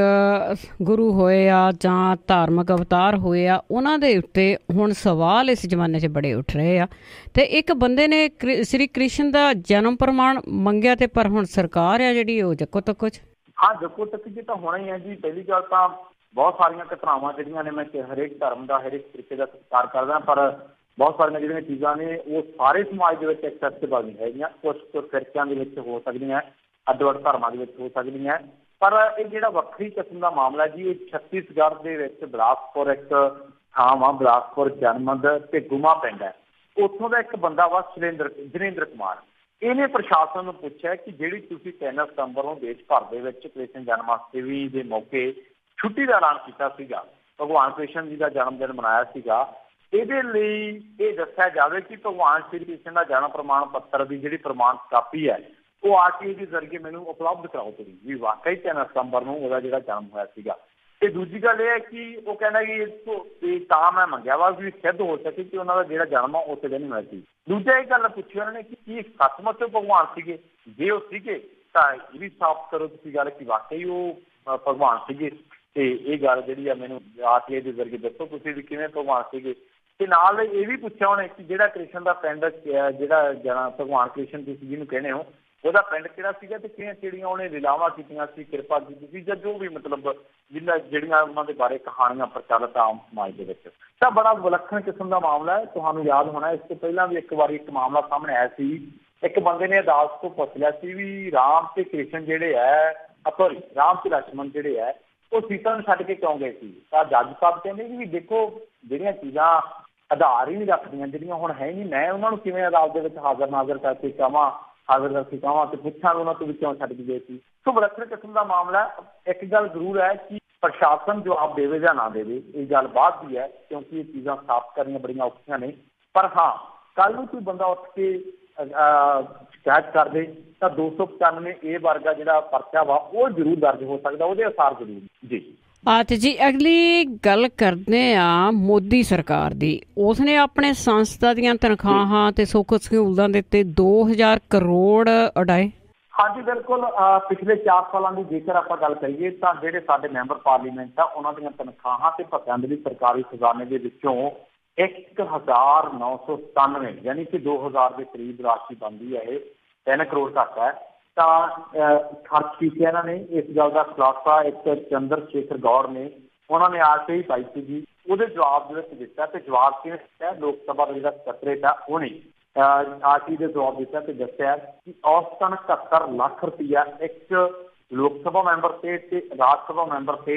ਗੁਰੂ ਹੋਏ ਆ ਜਾਂ ਧਾਰਮਿਕ ਅਵਤਾਰ ਹੋਏ ਆ, ਉਹਨਾਂ ਦੇ ਉੱਤੇ ਹੁਣ ਸਵਾਲ ਇਸ ਜ਼ਮਾਨੇ 'ਚ ਬੜੇ ਉੱਠ ਰਹੇ ਆ। ਤੇ ਇੱਕ ਬੰਦੇ ਨੇ ਸ੍ਰੀ ਕ੍ਰਿਸ਼ਨ ਦਾ ਜਨਮ ਪ੍ਰਮਾਣ ਮੰਗਿਆ, ਤੇ ਪਰ ਹੁਣ ਸਰਕਾਰ ਆ ਜਿਹੜੀ ਉਹ ਜੱਕੋ ਤੱਕੋ 'ਚ। ਹਾਂ, ਜੱਕੋ ਤੱਕੀ ਤਾਂ ਹੋਣਾ ਹੀ ਹੈ ਜੀ। ਪਹਿਲੀ ਗੱਲ ਤਾਂ ਬਹੁਤ ਸਾਰੀਆਂ ਘਟਨਾਵਾਂ ਜਿਹੜੀਆਂ ਨੇ, ਮੈਂ ਹਰੇਕ ਧਰਮ ਦਾ ਹਰੇਕ ਤਰੀਕੇ ਦਾ ਸਤਿਕਾਰ ਕਰਦਾ, ਪਰ ਬਹੁਤ ਸਾਰੀਆਂ ਜਿਹੜੀਆਂ ਚੀਜ਼ਾਂ ਨੇ ਉਹ ਸਾਰੇ ਸਮਾਜ ਦੇ ਵਿੱਚ ਐਕਸੈਪਟੇਬਲ ਨਹੀਂ ਹੈਗੀਆਂ। ਕੁਛ ਫਿਰਕਿਆਂ ਦੇ ਵਿੱਚ ਹੋ ਸਕਦੀਆਂ, ਅੱਡ-ਅੱਡ ਧਰਮਾਂ ਦੇ ਵਿੱਚ ਹੋ ਸਕਦੀਆਂ, ਪਰ ਇਹ ਜਿਹੜਾ ਵੱਖਰੀ ਕਿਸਮ ਦਾ ਮਾਮਲਾ ਜੀ, ਇਹ ਛੱਤੀਸਗੜ੍ਹ ਦੇ ਵਿੱਚ ਬਿਲਾਸਪੁਰ ਇੱਕ ਥਾਂ ਵਾ, ਬਿਲਾਸਪੁਰ ਜਨਮਦ ਤੇ ਗੁਮਾ ਪਿੰਡ ਹੈ। ਉੱਥੋਂ ਦਾ ਇੱਕ ਬੰਦਾ ਵਾ ਜਨੇਂਦਰ ਕੁਮਾਰ, ਇਹਨੇ ਪ੍ਰਸ਼ਾਸਨ ਨੂੰ ਪੁੱਛਿਆ ਕਿ ਜਿਹੜੀ ਤੁਸੀਂ 3 ਸਤੰਬਰ ਨੂੰ ਦੇਸ਼ ਭਰ ਦੇ ਵਿੱਚ ਕ੍ਰਿਸ਼ਨ ਜਨਮਾਸ਼ਟਮੀ ਦੇ ਮੌਕੇ ਛੁੱਟੀ ਦਾ ਐਲਾਨ ਕੀਤਾ ਸੀਗਾ, ਭਗਵਾਨ ਕ੍ਰਿਸ਼ਨ ਜੀ ਦਾ ਜਨਮ ਦਿਨ ਮਨਾਇਆ ਸੀਗਾ, ਇਹਦੇ ਲਈ ਇਹ ਦੱਸਿਆ ਜਾਵੇ ਕਿ ਭਗਵਾਨ ਸ਼੍ਰੀ ਕ੍ਰਿਸ਼ਨ ਦਾ ਜਨਮ ਪ੍ਰਮਾਣ ਪੱਤਰ ਦੀ ਜਿਹੜੀ ਪ੍ਰਮਾਣ ਕਾਪੀ ਹੈ ਉਹ RTI ਦੇ ਜ਼ਰੀਏ ਮੈਨੂੰ ਉਪਲਬਧ ਕਰਾਓ ਤੁਸੀਂ ਵੀ ਵਾਕਈ 3 ਸਤੰਬਰ ਨੂੰ ਉਹਦਾ ਜਿਹੜਾ ਜਨਮ ਹੋਇਆ ਸੀਗਾ। ਤੇ ਦੂਜੀ ਗੱਲ ਇਹ ਹੈ ਕਿ ਉਹ ਕਹਿੰਦਾ ਕਿ ਤਾਂ ਮੈਂ ਮੰਗਿਆ ਵਾ ਵੀ ਸਿੱਧ ਹੋ ਸਕੇ ਕਿ ਉਹਨਾਂ ਦਾ ਜਿਹੜਾ ਜਨਮ ਆ ਉਸੇ ਦਿਨ ਹੋਇਆ ਸੀ। ਦੂਜਾ ਇਹ ਗੱਲ ਪੁੱਛੀ ਉਹਨਾਂ ਨੇ ਕਿ ਕੀ ਸੱਚਮੁੱਚ ਭਗਵਾਨ ਸੀਗੇ? ਜੇ ਉਹ ਸੀਗੇ ਤਾਂ ਇਹ ਵੀ ਸਾਫ਼ ਕਰੋ ਤੁਸੀਂ ਗੱਲ ਕਿ ਵਾਕਈ ਉਹ ਭਗਵਾਨ ਸੀਗੇ, ਤੇ ਇਹ ਗੱਲ ਜਿਹੜੀ ਆ ਮੈਨੂੰ RTI ਦੇ ਜ਼ਰੀਏ ਦੱਸੋ ਤੁਸੀਂ ਵੀ ਕਿਵੇਂ ਭਗਵਾਨ ਸੀਗੇ। ਤੇ ਨਾਲ ਇਹ ਵੀ ਪੁੱਛਿਆ ਉਹਨੇ ਕਿ ਜਿਹੜਾ ਕ੍ਰਿਸ਼ਨ ਦਾ ਪਿੰਡ, ਜਿਹੜਾ ਭਗਵਾਨ ਕ੍ਰਿਸ਼ਨ ਤੁਸੀਂ ਜਿਹਨੂੰ ਕਹਿੰਦੇ ਹੋ, ਉਹਦਾ ਪਿੰਡ ਕਿਹੜਾ ਸੀਗਾ ਤੇ ਕਿਹੜੀਆਂ ਉਹਨੇ ਲੀਲਾਵਾਂ ਕੀਤੀਆਂ ਸੀ, ਕਿਰਪਾ ਕੀਤੀ ਸੀ, ਜਾਂ ਜੋ ਵੀ ਮਤਲਬ ਜਿਹੜੀਆਂ ਉਹਨਾਂ ਦੇ ਬਾਰੇ ਕਹਾਣੀਆਂ ਪ੍ਰਚਲਿਤ ਆਮ ਸਮਾਜ ਦੇ ਵਿੱਚ। ਤਾਂ ਬੜਾ ਵਿਲੱਖਣ ਕਿਸਮ ਦਾ ਮਾਮਲਾ ਹੈ। ਤੁਹਾਨੂੰ ਯਾਦ ਹੋਣਾ ਇਸ ਤੋਂ ਪਹਿਲਾਂ ਵੀ ਇੱਕ ਵਾਰੀ ਇੱਕ ਮਾਮਲਾ ਸਾਹਮਣੇ ਆਇਆ ਸੀ, ਇੱਕ ਬੰਦੇ ਨੇ ਅਦਾਲਤ ਤੋਂ ਪੁੱਛ ਲਿਆ ਸੀ ਵੀ ਰਾਮ ਤੇ ਕ੍ਰਿਸ਼ਨ ਜਿਹੜੇ ਹੈ, ਰਾਮ ਤੇ ਲਕਸ਼ਮਣ ਜਿਹੜੇ ਹੈ ਉਹ ਸੀਤਾ ਨੂੰ ਛੱਡ ਕੇ ਕਿਉਂ ਗਏ ਸੀ? ਤਾਂ ਜੱਜ ਸਾਹਿਬ ਕਹਿੰਦੇ ਵੀ ਦੇਖੋ ਜਿਹੜੀਆਂ ਚੀਜ਼ਾਂ ਆਧਾਰ ਹੀ ਨਹੀਂ ਰੱਖਦੀਆਂ, ਜਿਹੜੀਆਂ ਹੁਣ ਹੈ ਨਹੀਂ, ਮੈਂ ਉਹਨਾਂ ਨੂੰ ਕਿਵੇਂ ਅਦਾਲਤ ਦੇ ਵਿੱਚ ਹਾਜ਼ਰ ਨਾਜ਼ਰ ਕਰਕੇ ਕਹਾਂ ਤੇ ਪੁੱਛਾਂ ਉਹਨਾਂ ਤੋਂ ਵੀ ਕਿਉਂ ਛੱਡ ਕੇ ਗਏ ਸੀ। ਸੋ ਵਿਲੱਖਣ ਕਿਸਮ ਦਾ ਮਾਮਲਾ। ਇੱਕ ਗੱਲ ਜ਼ਰੂਰ ਹੈ ਕਿ ਪ੍ਰਸ਼ਾਸਨ ਜਵਾਬ ਦੇਵੇ ਜਾਂ ਨਾ ਦੇਵੇ, ਇਹ ਗੱਲ ਬਾਅਦ ਦੀ ਹੈ, ਕਿਉਂਕਿ ਇਹ ਚੀਜ਼ਾਂ ਸਾਫ਼ ਕਰਨੀਆਂ ਬੜੀਆਂ ਔਖੀਆਂ ਨੇ। ਪਰ ਹਾਂ, ਕੱਲ੍ਹ ਨੂੰ ਕੋਈ ਬੰਦਾ ਉੱਠ ਕੇ ਸ਼ਿਕਾਇਤ ਕਰ ਦੇ ਤਾਂ 295A ਵਰਗਾ ਜਿਹੜਾ ਪਰਚਾ ਵਾ ਉਹ ਜ਼ਰੂਰ ਦਰਜ ਹੋ ਸਕਦਾ, ਉਹਦੇ ਅਸਾਰ ਜ਼ਰੂਰ ਜੀ। ਤੇ ਜੀ ਅਗਲੀ ਗੱਲ ਕਰਦੇ ਆ ਮੋਦੀ ਸਰਕਾਰ ਦੀ। ਉਸਨੇ ਆਪਣੇ ਸੰਸਥਾ ਦੀਆਂ ਤਨਖਾਹਾਂ ਤੇ ਸੁੱਖ ਸਹੂਲਤਾਂ ਦੇ ਉੱਤੇ 2000 ਕਰੋੜ ਉਡਾਏ। ਹਾਂਜੀ ਬਿਲਕੁਲ। ਪਿਛਲੇ 4 ਸਾਲਾਂ ਦੀ ਜੇਕਰ ਆਪਾਂ ਗੱਲ ਕਰੀਏ ਤਾਂ ਜਿਹੜੇ ਸਾਡੇ ਮੈਂਬਰ ਪਾਰਲੀਮੈਂਟ ਆ ਉਹਨਾਂ ਦੀਆਂ ਤਨਖਾਹਾਂ ਤੇ ਭੱਤਿਆਂ ਦੇ ਲਈ ਸਰਕਾਰੀ ਖਜ਼ਾਨੇ ਦੇ ਵਿੱਚੋਂ 1997 ਯਾਨੀ ਕਿ 2000 ਦੇ ਕਰੀਬ ਰਾਸ਼ੀ ਬਣਦੀ ਹੈ। ਇਹ 3 ਕਰੋੜ ਘੱਟ ਹੈ ਤਾਂ ਖਰਚ ਕੀਤੇ ਇਹਨਾਂ ਨੇ। ਇਸ ਗੱਲ ਦਾ ਖੁਲਾਸਾ ਇੱਕ ਚੰਦਰ ਸ਼ੇਖਰ ਗੌਰ ਨੇ ਉਹਨਾਂ ਨੇ RTI ਪਾਈ ਸੀਗੀ, ਉਹਦੇ ਜਵਾਬ ਦੇ ਵਿੱਚ ਦਿੱਤਾ। ਤੇ ਜਵਾਬ ਕਿਵੇਂ ਦਿੱਤਾ? ਲੋਕ ਸਭਾ ਦਾ ਜਿਹੜਾ ਸਕੱਤਰੇਟ ਆ ਉਹਨੇ RTI ਦੇ ਜਵਾਬ ਦਿੱਤਾ ਤੇ ਦੱਸਿਆ ਕਿ ਔਸਤਨ 71 ਲੱਖ ਰੁਪਈਆ ਇੱਕ ਲੋਕ ਸਭਾ ਮੈਂਬਰ ਤੇ ਰਾਜ ਸਭਾ ਮੈਂਬਰ ਤੇ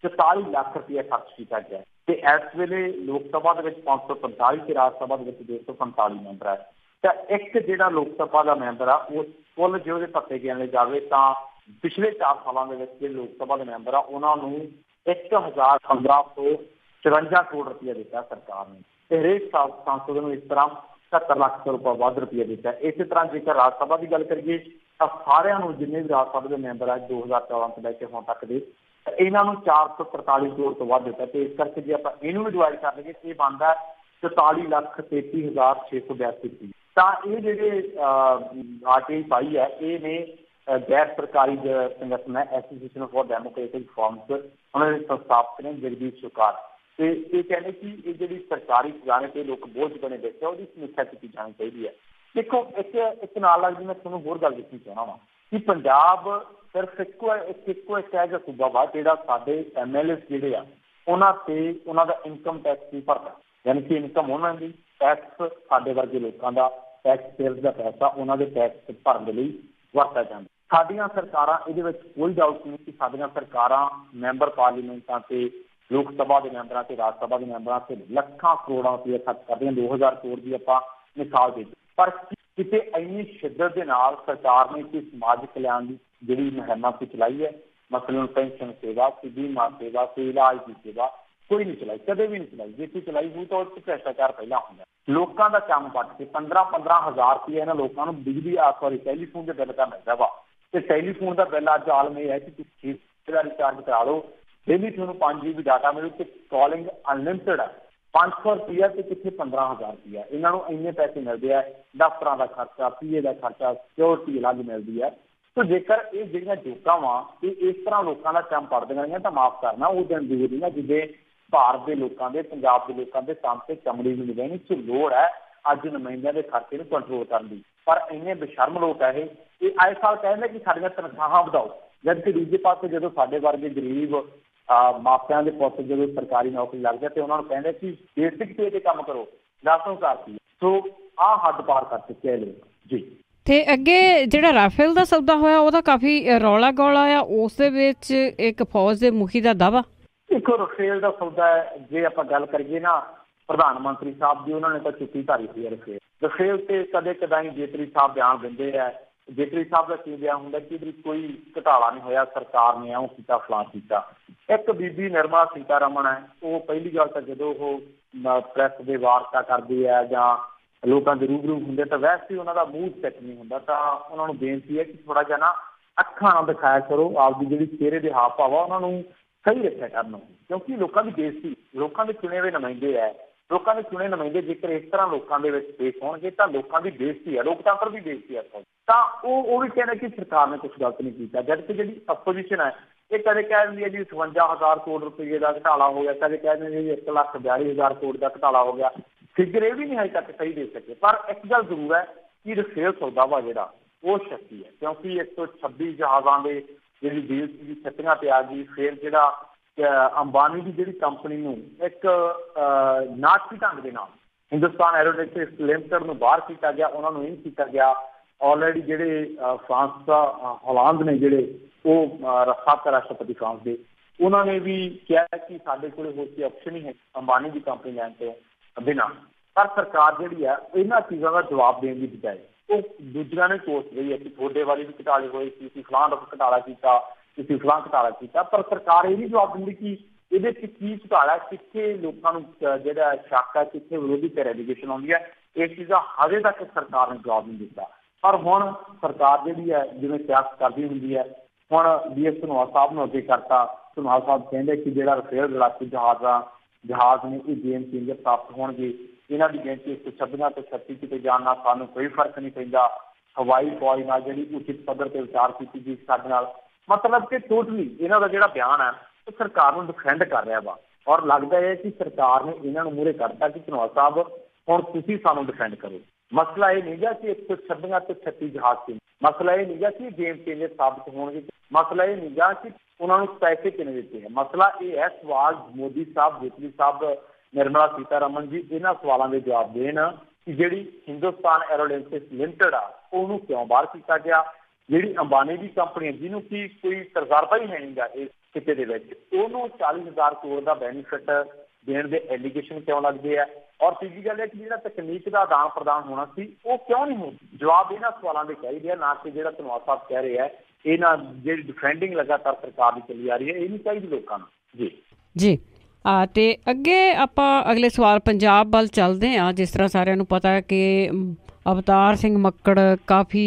44 ਲੱਖ ਰੁਪਈਆ ਖਰਚ ਕੀਤਾ ਗਿਆ। ਤੇ ਇਸ ਵੇਲੇ ਲੋਕ ਸਭਾ ਦੇ ਵਿੱਚ 545 ਤੇ ਰਾਜ ਸਭਾ ਦੇ ਵਿੱਚ 245 ਮੈਂਬਰ ਹੈ। ਤਾਂ ਇੱਕ ਜਿਹੜਾ ਲੋਕ ਸਭਾ ਦਾ ਮੈਂਬਰ ਆ ਉਹ ਕੁੱਲ ਜੇ ਉਹਦੇ ਭੱਤੇ ਗਿਣਨੇ ਜਾਵੇ ਤਾਂ ਪਿਛਲੇ 4 ਸਾਲਾਂ ਦੇ ਵਿੱਚ ਜਿਹੜੇ ਲੋਕ ਸਭਾ ਦੇ ਮੈਂਬਰ ਆ ਉਹਨਾਂ ਨੂੰ 1554 ਕਰੋੜ ਰੁਪਇਆ ਦਿੱਤਾ ਸਰਕਾਰ ਨੇ। ਤੇ ਹਰੇਕ ਸੰਸਦ ਨੂੰ ਇਸ ਤਰ੍ਹਾਂ 70 ਲੱਖ ਰੁਪਏ ਵੱਧ ਰੁਪਇਆ ਦਿੱਤਾ। ਇਸੇ ਤਰ੍ਹਾਂ ਜੇਕਰ ਰਾਜ ਸਭਾ ਦੀ ਗੱਲ ਕਰੀਏ ਤਾਂ ਸਾਰਿਆਂ ਨੂੰ ਜਿੰਨੇ ਵੀ ਰਾਜ ਸਭਾ ਦੇ ਮੈਂਬਰ ਆ 2014 ਤੋਂ ਲੈ ਕੇ ਹੁਣ ਤੱਕ ਦੇ ਇਹਨਾਂ ਨੂੰ 443 ਕਰੋੜ ਤੋਂ ਵੱਧ ਦਿੱਤਾ। ਤੇ ਇਸ ਕਰਕੇ ਜੇ ਆਪਾਂ ਇਹਨੂੰ ਵੀ ਡਿਵਾਈਡ ਕਰ ਲਈਏ ਇਹ ਬਣਦਾ 44,33,682 ਰੁਪਏ। ਤਾਂ ਇਹ ਜਿਹੜੇ RTI ਪਾਈ ਹੈ ਇਹ ਨੇ ਗੈਰ ਸਰਕਾਰੀ ਸੰਗਠਨ ਹੈ ਐਸੋਸੀਏਸ਼ਨ ਫॉर ਡੈਮੋਕ੍ਰੈਟਿਕ ਰਿਫਾਰਮਸ, ਉਹਨਾਂ ਦੇ ਸੰਸਥਾਪਕ ਨੇ ਜਗਦੀਪ ਸਰਕਾਰ। ਤੇ ਇਹ ਕਹਿੰਦੇ ਕਿ ਇਹ ਜਿਹੜੀ ਸਰਕਾਰੀ ਖਜ਼ਾਨੇ ਤੇ ਲੋਕ ਬੋਝ ਬਣੇ ਬੈਠੇ ਉਹਦੀ ਸਮੀਖਿਆ ਕੀਤੀ ਜਾਣੀ ਚਾਹੀਦੀ ਹੈ। ਦੇਖੋ ਇੱਕ ਨਾਲ ਲੱਗਦੀ ਮੈਂ ਤੁਹਾਨੂੰ ਹੋਰ ਗੱਲ ਦੱਸਣੀ ਚਾਹੁੰਦਾ ਵਾਂ ਕਿ ਪੰਜਾਬ ਸਿਰਫ ਇੱਕੋ ਇੱਕ ਇਹੋ ਜਿਹਾ ਸੂਬਾ ਵਾ ਜਿਹੜਾ ਸਾਡੇ MLA ਜਿਹੜੇ ਆ ਉਹਨਾਂ ਤੇ ਉਹਨਾਂ ਦਾ ਇਨਕਮ ਟੈਕਸ ਨਹੀਂ ਭਰਦਾ। ਯਾਨੀ ਕਿ ਇਨਕਮ ਉਹਨਾਂ ਦੀ ਟੈਕਸ ਸਾਡੇ ਵਰਗੇ ਲੋਕਾਂ ਦਾ ਟੈਕਸ ਪੇਅਰਸ ਦਾ ਪੈਸਾ ਉਹਨਾਂ ਦੇ ਟੈਕਸ ਭਰਨ ਦੇ ਲਈ ਵਰਤਿਆ ਜਾਂਦਾ। ਸਾਡੀਆਂ ਸਰਕਾਰਾਂ ਇਹਦੇ ਵਿੱਚ ਕੋਈ ਡਾਊਟ ਨਹੀਂ ਕਿ ਸਾਡੀਆਂ ਸਰਕਾਰਾਂ ਮੈਂਬਰ ਪਾਰਲੀਮੈਂਟਾਂ ਤੇ ਲੋਕ ਸਭਾ ਦੇ ਮੈਂਬਰਾਂ ਤੇ ਰਾਜ ਸਭਾ ਦੇ ਮੈਂਬਰਾਂ ਤੇ ਲੱਖਾਂ ਕਰੋੜਾਂ ਰੁਪਏ ਖਰਚ ਕਰਦੀਆਂ। 2000 ਕਰੋੜ ਦੀ ਆਪਾਂ ਮਿਸਾਲ ਦੇ, ਪਰ ਕਿਤੇ ਇੰਨੀ ਸ਼ਿੱਦਤ ਦੇ ਨਾਲ ਸਰਕਾਰ ਨੇ ਕਿ ਸਮਾਜਿਕ ਕਲਿਆਣ ਦੀ ਜਿਹੜੀ ਮੁਹਿੰਮ ਤੇ ਚਲਾਈ ਹੈ, ਮਸਲਨ ਪੈਨਸ਼ਨ ਸੇਵਾ, ਬੀਮਾ ਸੇਵਾ, ਇਲਾਜ ਦੀ ਸੇਵਾ ਕੋਈ ਨਹੀਂ ਚਲਾਈ, ਕਦੇ ਵੀ ਨਹੀਂ ਚਲਾਈ। ਜੇ ਕੋਈ ਚਲਾਈ ਹੋਈ ਤਾਂ ਉਹ 'ਚ ਭ੍ਰਿਸ਼ਟਾਚਾਰ ਪਹਿਲਾਂ ਹੁੰਦਾ। ਲੋਕਾਂ ਦਾ ਕੰਮ ਪੱਟ ਕੇ 15-15 ਹਜ਼ਾਰ ਰੁਪਏ ਇਹਨਾਂ ਲੋਕਾਂ ਨੂੰ ਬਿਜਲੀ ਟੈਲੀਫੋਨ ਦੇ ਬਿੱਲ ਦਾ ਮਿਲਦਾ ਵਾ। ਤੇ ਟੈਲੀਫੋਨ ਦਾ ਬਿੱਲ ਅੱਜ ਆਲਮ ਇਹ ਹੈ ਕਿ ਤੁਸੀਂ ਦਾ ਰਿਚਾਰਜ ਕਰਾ ਲਓ, ਡੇਲੀ ਤੁਹਾਨੂੰ 5 GB ਡਾਟਾ ਮਿਲੂ ਤੇ ਕਾਲਿੰਗ ਅਨਲਿਮਟਿਡ ਹੈ। 500 ਰੁਪਇਆ ਤੇ ਕਿੱਥੇ 15,000 ਰੁਪਇਆ। ਇਹਨਾਂ ਨੂੰ ਇੰਨੇ ਪੈਸੇ ਮਿਲਦੇ ਆ, ਦਫ਼ਤਰਾਂ ਦਾ ਖਰਚਾ, PA ਦਾ ਖਰਚਾ, ਸਿਕਿਉਰਿਟੀ ਅਲੱਗ ਮਿਲਦੀ ਹੈ। ਸੋ ਜੇਕਰ ਇਹ ਜਿਹੜੀਆਂ ਜੋਕਾਂ ਵਾ ਇਹ ਇਸ ਤਰ੍ਹਾਂ ਲੋਕਾਂ ਦਾ ਕੰਮ ਪੜਦੀਆਂ ਰਹੀਆਂ ਤਾਂ ਮਾਫ਼ ਕਰਨਾ ਉਹ ਦਿਨ ਦੂਰ ਨਹੀਂ ਜਿੱਦੇ ਭਾਰਤ ਦੇ ਲੋਕਾਂ ਦੇ, ਪੰਜਾਬ ਦੇ ਲੋਕਾਂ ਦੇ ਕੰਮ ਤੇ ਚਮੜੀ ਨੂੰ ਲਗਾਉਣੀ ਚ ਲੋੜ ਹੈ ਅੱਜ ਨੁਮਾਇੰਦਿਆਂ ਦੇ ਖਰਚੇ ਨੂੰ ਕੰਟਰੋਲ ਕਰਨ ਦੀ। ਪਰ ਇੰਨੇ ਬੇਸ਼ਰਮ ਲੋਕ ਹੈ ਇਹ ਆਏ ਸਾਲ ਕਹਿੰਦੇ ਕਿ ਸਾਡੀਆਂ ਤਨਖਾਹਾਂ ਵਧਾਓ, ਜਦਕਿ ਦੂਜੇ ਪਾਸੇ ਜਦੋਂ ਸਾਡੇ ਵਰਗੇ ਗਰੀਬ ਮਾਪਿਆਂ ਦੇ ਪੁੱਤ ਜਦੋਂ ਸਰਕਾਰੀ ਨੌਕਰੀ ਲੱਗ ਜਾਏ ਤੇ ਉਹਨਾਂ ਨੂੰ ਕਹਿੰਦੇ ਕਿ ਬੇਸਿਕ ਪੇ ਤੇ ਕੰਮ ਕਰੋ, 10,000 ਰੁਪਏ। ਸੋ ਆਹ ਹੱਦ ਪਾਰ ਕਰ ਚੁੱਕੇ ਲੋਕ ਜੀ। ਤੇ ਅੱਗੇ ਜਿਹੜਾ ਰਾਫੇਲ ਦਾ ਸੌਦਾ ਹੋਇਆ ਉਹਦਾ ਕਾਫੀ ਰੌਲਾ ਗੌਲਾ ਆ, ਉਸ ਦੇ ਵਿੱਚ ਇੱਕ ਫੌਜ ਦੇ ਮੁਖੀ ਦਾ ਦਾਅਵਾ। ਦੇਖੋ ਰਫੇਲ ਦਾ ਸੌਦਾ ਜੇ ਆਪਾਂ ਗੱਲ ਕਰੀਏ ਨਾ ਪ੍ਰਧਾਨ ਮੰਤਰੀ ਸਾਹਿਬ ਦੀ, ਉਹਨਾਂ ਨੇ ਤਾਂ ਚੁੱਕੀ ਧਾਰੀ ਹੋਈ ਹੈ ਰਫੇਲ ਤੇ ਕਦੇ ਕਦਾਈ ਜੇਤਲੀ ਸਾਹਿਬ ਬਿਆਨ ਦਿੰਦੇ ਆ। ਜੇਤਲੀ ਸਾਹਿਬ ਦਾ ਕੀ ਬਿਆਨ ਹੁੰਦਾ ਕਿ ਇਹਦੀ ਕੋਈ ਘਟਾਲਾ ਨਹੀਂ ਹੋਇਆ, ਸਰਕਾਰ ਨੇ ਉਹ ਕੀਤਾ ਫਲਾਂ ਕੀਤਾ। ਇੱਕ ਬੀਬੀ ਨਿਰਮਲਾ ਸੀਤਾਰਮਨ ਹੈ, ਉਹ ਪਹਿਲੀ ਗੱਲ ਤਾਂ ਜਦੋਂ ਉਹ ਪ੍ਰੈਸ ਦੇ ਵਾਰਤਾ ਕਰਦੀ ਹੈ ਜਾਂ ਲੋਕਾਂ ਦੇ ਰੂਬਰੂ ਹੁੰਦੇ ਤਾਂ ਵੈਸੇ ਹੀ ਉਹਨਾਂ ਦਾ ਮੂੰਹ ਸੈੱਟ ਨਹੀਂ ਹੁੰਦਾ। ਤਾਂ ਉਹਨਾਂ ਨੂੰ ਬੇਨਤੀ ਹੈ ਕਿ ਥੋੜ੍ਹਾ ਜਿਹਾ ਨਾ ਅੱਖਾਂ ਨਾਲ ਦਿਖਾਇਆ ਕਰੋ, ਆਪਦੀ ਜਿਹੜੀ ਚਿਹਰੇ ਦੇ ਹਾਵ ਭਾਵ ਆ ਉਹਨਾਂ ਨੂੰ ਸਹੀ ਰੱਖਿਆ ਕਰਨ, ਕਿਉਂਕਿ ਲੋਕਾਂ ਦੀ ਬੇਇੱਜ਼ਤੀ, ਲੋਕਾਂ ਦੇ ਚੁਣੇ ਹੋਏ ਨੁਮਾਇੰਦੇ ਹੈ, ਲੋਕਾਂ ਦੇ ਚੁਣੇ ਨੁਮਾਇੰਦੇ ਜੇਕਰ ਇਸ ਤਰ੍ਹਾਂ ਲੋਕਾਂ ਦੇ ਵਿੱਚ ਪੇਸ਼ ਹੋਣਗੇ ਤਾਂ ਲੋਕਾਂ ਦੀ ਬੇਇੱਜ਼ਤੀ ਹੈ, ਲੋਕਤੰਤਰ ਦੀ ਬੇਇੱਜ਼ਤੀ ਹੈ। ਤਾਂ ਉਹ ਵੀ ਕਹਿੰਦੇ ਕਿ ਸਰਕਾਰ ਨੇ ਕੁਛ ਗਲਤ ਨਹੀਂ ਕੀਤਾ, ਜਦਕਿ ਜਿਹੜੀ ਅਪੋਜੀਸ਼ਨ ਹੈ ਇਹ ਕਦੇ ਕਹਿ ਦਿੰਦੀ ਹੈ ਜੀ 57,000 ਕਰੋੜ ਰੁਪਏ ਦਾ ਘਟਾਲਾ ਹੋ ਗਿਆ, ਕਦੇ ਕਹਿ ਦਿੰਦੇ ਜੀ 1,42,000 ਕਰੋੜ ਦਾ ਘਟਾਲਾ ਹੋ ਗਿਆ। ਫਿਗਰ ਇਹ ਵੀ ਨਹੀਂ ਹਜੇ ਤੱਕ ਸਹੀ ਦੇ ਸਕੇ। ਪਰ ਇੱਕ ਗੱਲ ਜ਼ਰੂਰ ਹੈ ਕਿ ਰਫੇਲ ਸੌਦਾ ਵਾ ਜਿਹੜਾ ਉਹ ਸ਼ੱਕੀ ਹੈ, ਕਿਉਂਕਿ 126 ਜਹਾਜ਼ਾਂ ਦੇ ਜਿਹੜੀ ਡੀਲ ਸੀਗੀ ਛੱਤੀਆਂ ਤੇ ਆ ਗਈ। ਫਿਰ ਜਿਹੜਾ ਅੰਬਾਨੀ ਦੀ ਜਿਹੜੀ ਕੰਪਨੀ ਨੂੰ ਇੱਕ ਨਾਟਕੀ ਢੰਗ ਦੇ ਨਾਲ ਹਿੰਦੁਸਤਾਨ ਐਰੋਨੌਟਿਕਸ ਲਿਮਟਿਡ ਨੂੰ ਬਾਹਰ ਕੀਤਾ ਗਿਆ, ਉਹਨਾਂ ਨੂੰ ਇਹ ਕੀਤਾ ਗਿਆ। ਆਲਰੇਡੀ ਜਿਹੜੇ ਫਰਾਂਸ ਹੋਲਾਂਦ ਨੇ ਜਿਹੜੇ ਉਹ ਸਾਬਕਾ ਰਾਸ਼ਟਰਪਤੀ ਫਰਾਂਸ ਦੇ, ਉਹਨਾਂ ਨੇ ਵੀ ਕਿਹਾ ਕਿ ਸਾਡੇ ਕੋਲ ਹੋਰ ਕੋਈ ਆਪਸ਼ਨ ਹੀ ਹੈ ਅੰਬਾਨੀ ਦੀ ਕੰਪਨੀ ਲੈਣ ਤੋਂ ਬਿਨਾਂ। ਪਰ ਸਰਕਾਰ ਜਿਹੜੀ ਹੈ ਇਹਨਾਂ ਚੀਜ਼ਾਂ ਦਾ ਜਵਾਬ ਦੇਣ ਦੀ ਬਜਾਏ ਉਹ ਦੂਜਿਆਂ ਨੇ ਕੋਸ ਰਹੀ ਹੈ ਕਿ ਤੁਹਾਡੇ ਵਾਲੀ ਵੀ ਘਟਾਲੇ ਹੋਏ ਸੀ, ਤੁਸੀਂ ਫਲਾਂ ਦਾ ਘਟਾਲਾ ਕੀਤਾ, ਤੁਸੀਂ ਫਲਾਂ ਘਟਾਲਾ ਕੀਤਾ। ਪਰ ਸਰਕਾਰ ਇਹ ਨਹੀਂ ਜਵਾਬ ਦਿੰਦੀ ਕਿ ਇਹਦੇ 'ਚ ਕੀ ਘਟਾਲਾ, ਕਿੱਥੇ ਲੋਕਾਂ ਨੂੰ ਜਿਹੜਾ ਸ਼ੱਕ ਹੈ, ਕਿੱਥੇ ਵਿਰੋਧੀ ਤੇ ਐਲੀਗੇਸ਼ਨ ਆਉਂਦੀ ਹੈ। ਇਸ ਚੀਜ਼ ਦਾ ਹਜੇ ਤੱਕ ਸਰਕਾਰ ਨੇ ਜਵਾਬ ਨਹੀਂ ਦਿੱਤਾ। ਪਰ ਹੁਣ ਸਰਕਾਰ ਜਿਹੜੀ ਹੈ ਜਿਵੇਂ ਸਿਆਸਤ ਕਰਦੀ ਹੁੰਦੀ ਹੈ ਹੁਣ BS ਧਨੋਆ ਸਾਹਿਬ ਨੂੰ ਅੱਗੇ ਕਰਤਾ। ਧਨੋਆ ਸਾਹਿਬ ਕਹਿੰਦੇ ਕਿ ਜਿਹੜਾ ਰਫੇਲ ਲੜਾਕੂ ਜਹਾਜ਼ ਨੇ ਇਹ ਗੇਮ ਚੇਂਜਰ ਸਾਬਤ ਹੋਣਗੇ। ਇਹਨਾਂ ਦੀ ਗਿਣਤੀ 126 ਤੋਂ 36 ਕਿਤੇ ਜਾਣ ਨਾਲ ਸਾਨੂੰ ਕੋਈ ਫਰਕ ਨਹੀਂ ਪੈਂਦਾ। ਹਵਾਈ ਫੌਜ ਨਾਲ ਜਿਹੜੀ ਉਚਿਤ ਪੱਧਰ ਤੇ ਵਿਚਾਰ ਕੀਤੀ ਗਈ ਸਾਡੇ ਨਾਲ, ਮਤਲਬ ਕਿ ਟੋਟਲੀ ਇਹਨਾਂ ਦਾ ਜਿਹੜਾ ਬਿਆਨ ਹੈ ਉਹ ਸਰਕਾਰ ਨੂੰ ਡਿਫੈਂਡ ਕਰ ਰਿਹਾ ਵਾ। ਔਰ ਲੱਗਦਾ ਹੈ ਕਿ ਸਰਕਾਰ ਨੇ ਇਹਨਾਂ ਨੂੰ ਮੂਹਰੇ ਕਰਤਾ ਕਿ ਧਨੋਆ ਸਾਹਿਬ ਹੁਣ ਤੁਸੀਂ ਸਾਨੂੰ ਡਿਫੈਂਡ ਕਰੋ। ਮਸਲਾ ਇਹ ਨਹੀਂ ਗਾ ਕਿ 126 ਤੋਂ 36 ਜਹਾਜ਼ ਸੀ, ਮਸਲਾ ਇਹ ਨਹੀਂ ਗਾ ਕਿ ਗੇਮ ਚੇਂਜਰ ਸਾਬਤ ਹੋਣਗੇ, ਮਸਲਾ ਇਹ ਨਹੀਂ ਗਾ ਕਿ ਉਹਨਾਂ ਨੂੰ ਪੈਸੇ ਕਿੰਨੇ ਦਿੱਤੇ ਹੈ। ਮਸਲਾ ਇਹ ਹੈ, ਸਵਾਲ ਮੋਦੀ ਸਾਹਿਬ, ਜੇਤਲੀ ਸਾਹਿਬ, ਨਿਰਮਲਾ ਸੀਤਾਰਮਨ ਜੀ ਇਹਨਾਂ ਸਵਾਲਾਂ ਦੇ ਜਵਾਬ ਦੇਣ ਕਿ ਜਿਹੜੀ ਹਿੰਦੁਸਤਾਨ ਐਰੋਡੈਂਸਿਸ ਲਿਮਟਿਡ ਆ ਉਹਨੂੰ ਕਿਉਂ ਬਾਹਰ ਕੀਤਾ ਗਿਆ। ਜਿਹੜੀ ਅੰਬਾਨੀ ਦੀ ਕੰਪਨੀ ਹੈ ਜਿਹਨੂੰ ਕਿ ਕੋਈ ਤਜਰਬਾ ਹੀ ਹੈ ਨਹੀਂ ਗਾ ਇਸ ਖਿੱਤੇ ਦੇ ਵਿੱਚ, ਉਹਨੂੰ 40,000 ਕਰੋੜ ਦਾ ਬੈਨੀਫਿਟ ਦੇਣ ਦੇ ਐਲੀਗੇਸ਼ਨ ਕਿਉਂ ਲੱਗਦੇ ਆ। ਔਰ ਤੀਜੀ ਗੱਲ ਹੈ ਕਿ ਜਿਹੜਾ ਤਕਨੀਕ ਦਾ ਆਦਾਨ ਪ੍ਰਦਾਨ ਹੋਣਾ ਸੀ ਉਹ ਕਿਉਂ ਨਹੀਂ ਹੋ। ਜਵਾਬ ਇਹਨਾਂ ਸਵਾਲਾਂ ਦੇ ਚਾਹੀਦੇ ਆ, ਨਾ ਕਿ ਜਿਹੜਾ ਧਨੋਆ ਸਾਹਿਬ ਕਹਿ ਰਹੇ ਆ। ਇਹਨਾਂ ਜਿਹੜੀ ਡਿਫੈਂਡਿੰਗ ਲਗਾਤਾਰ ਸਰਕਾਰ ਦੀ ਚੱਲੀ ਆ ਰਹੀ ਹੈ ਇਹ ਨਹੀਂ ਚਾਹੀਦੀ ਲੋਕਾਂ ਨੂੰ। ਜੀ ਜੀ ਤੇ ਅੱਗੇ ਆਪਾਂ ਅਗਲੇ ਸਵਾਲ ਪੰਜਾਬ ਵੱਲ ਚੱਲਦੇ ਹਾਂ। ਜਿਸ ਤਰ੍ਹਾਂ ਸਾਰਿਆਂ ਨੂੰ ਪਤਾ ਹੈ ਕਿ ਅਵਤਾਰ ਸਿੰਘ ਮੱਕੜ ਕਾਫੀ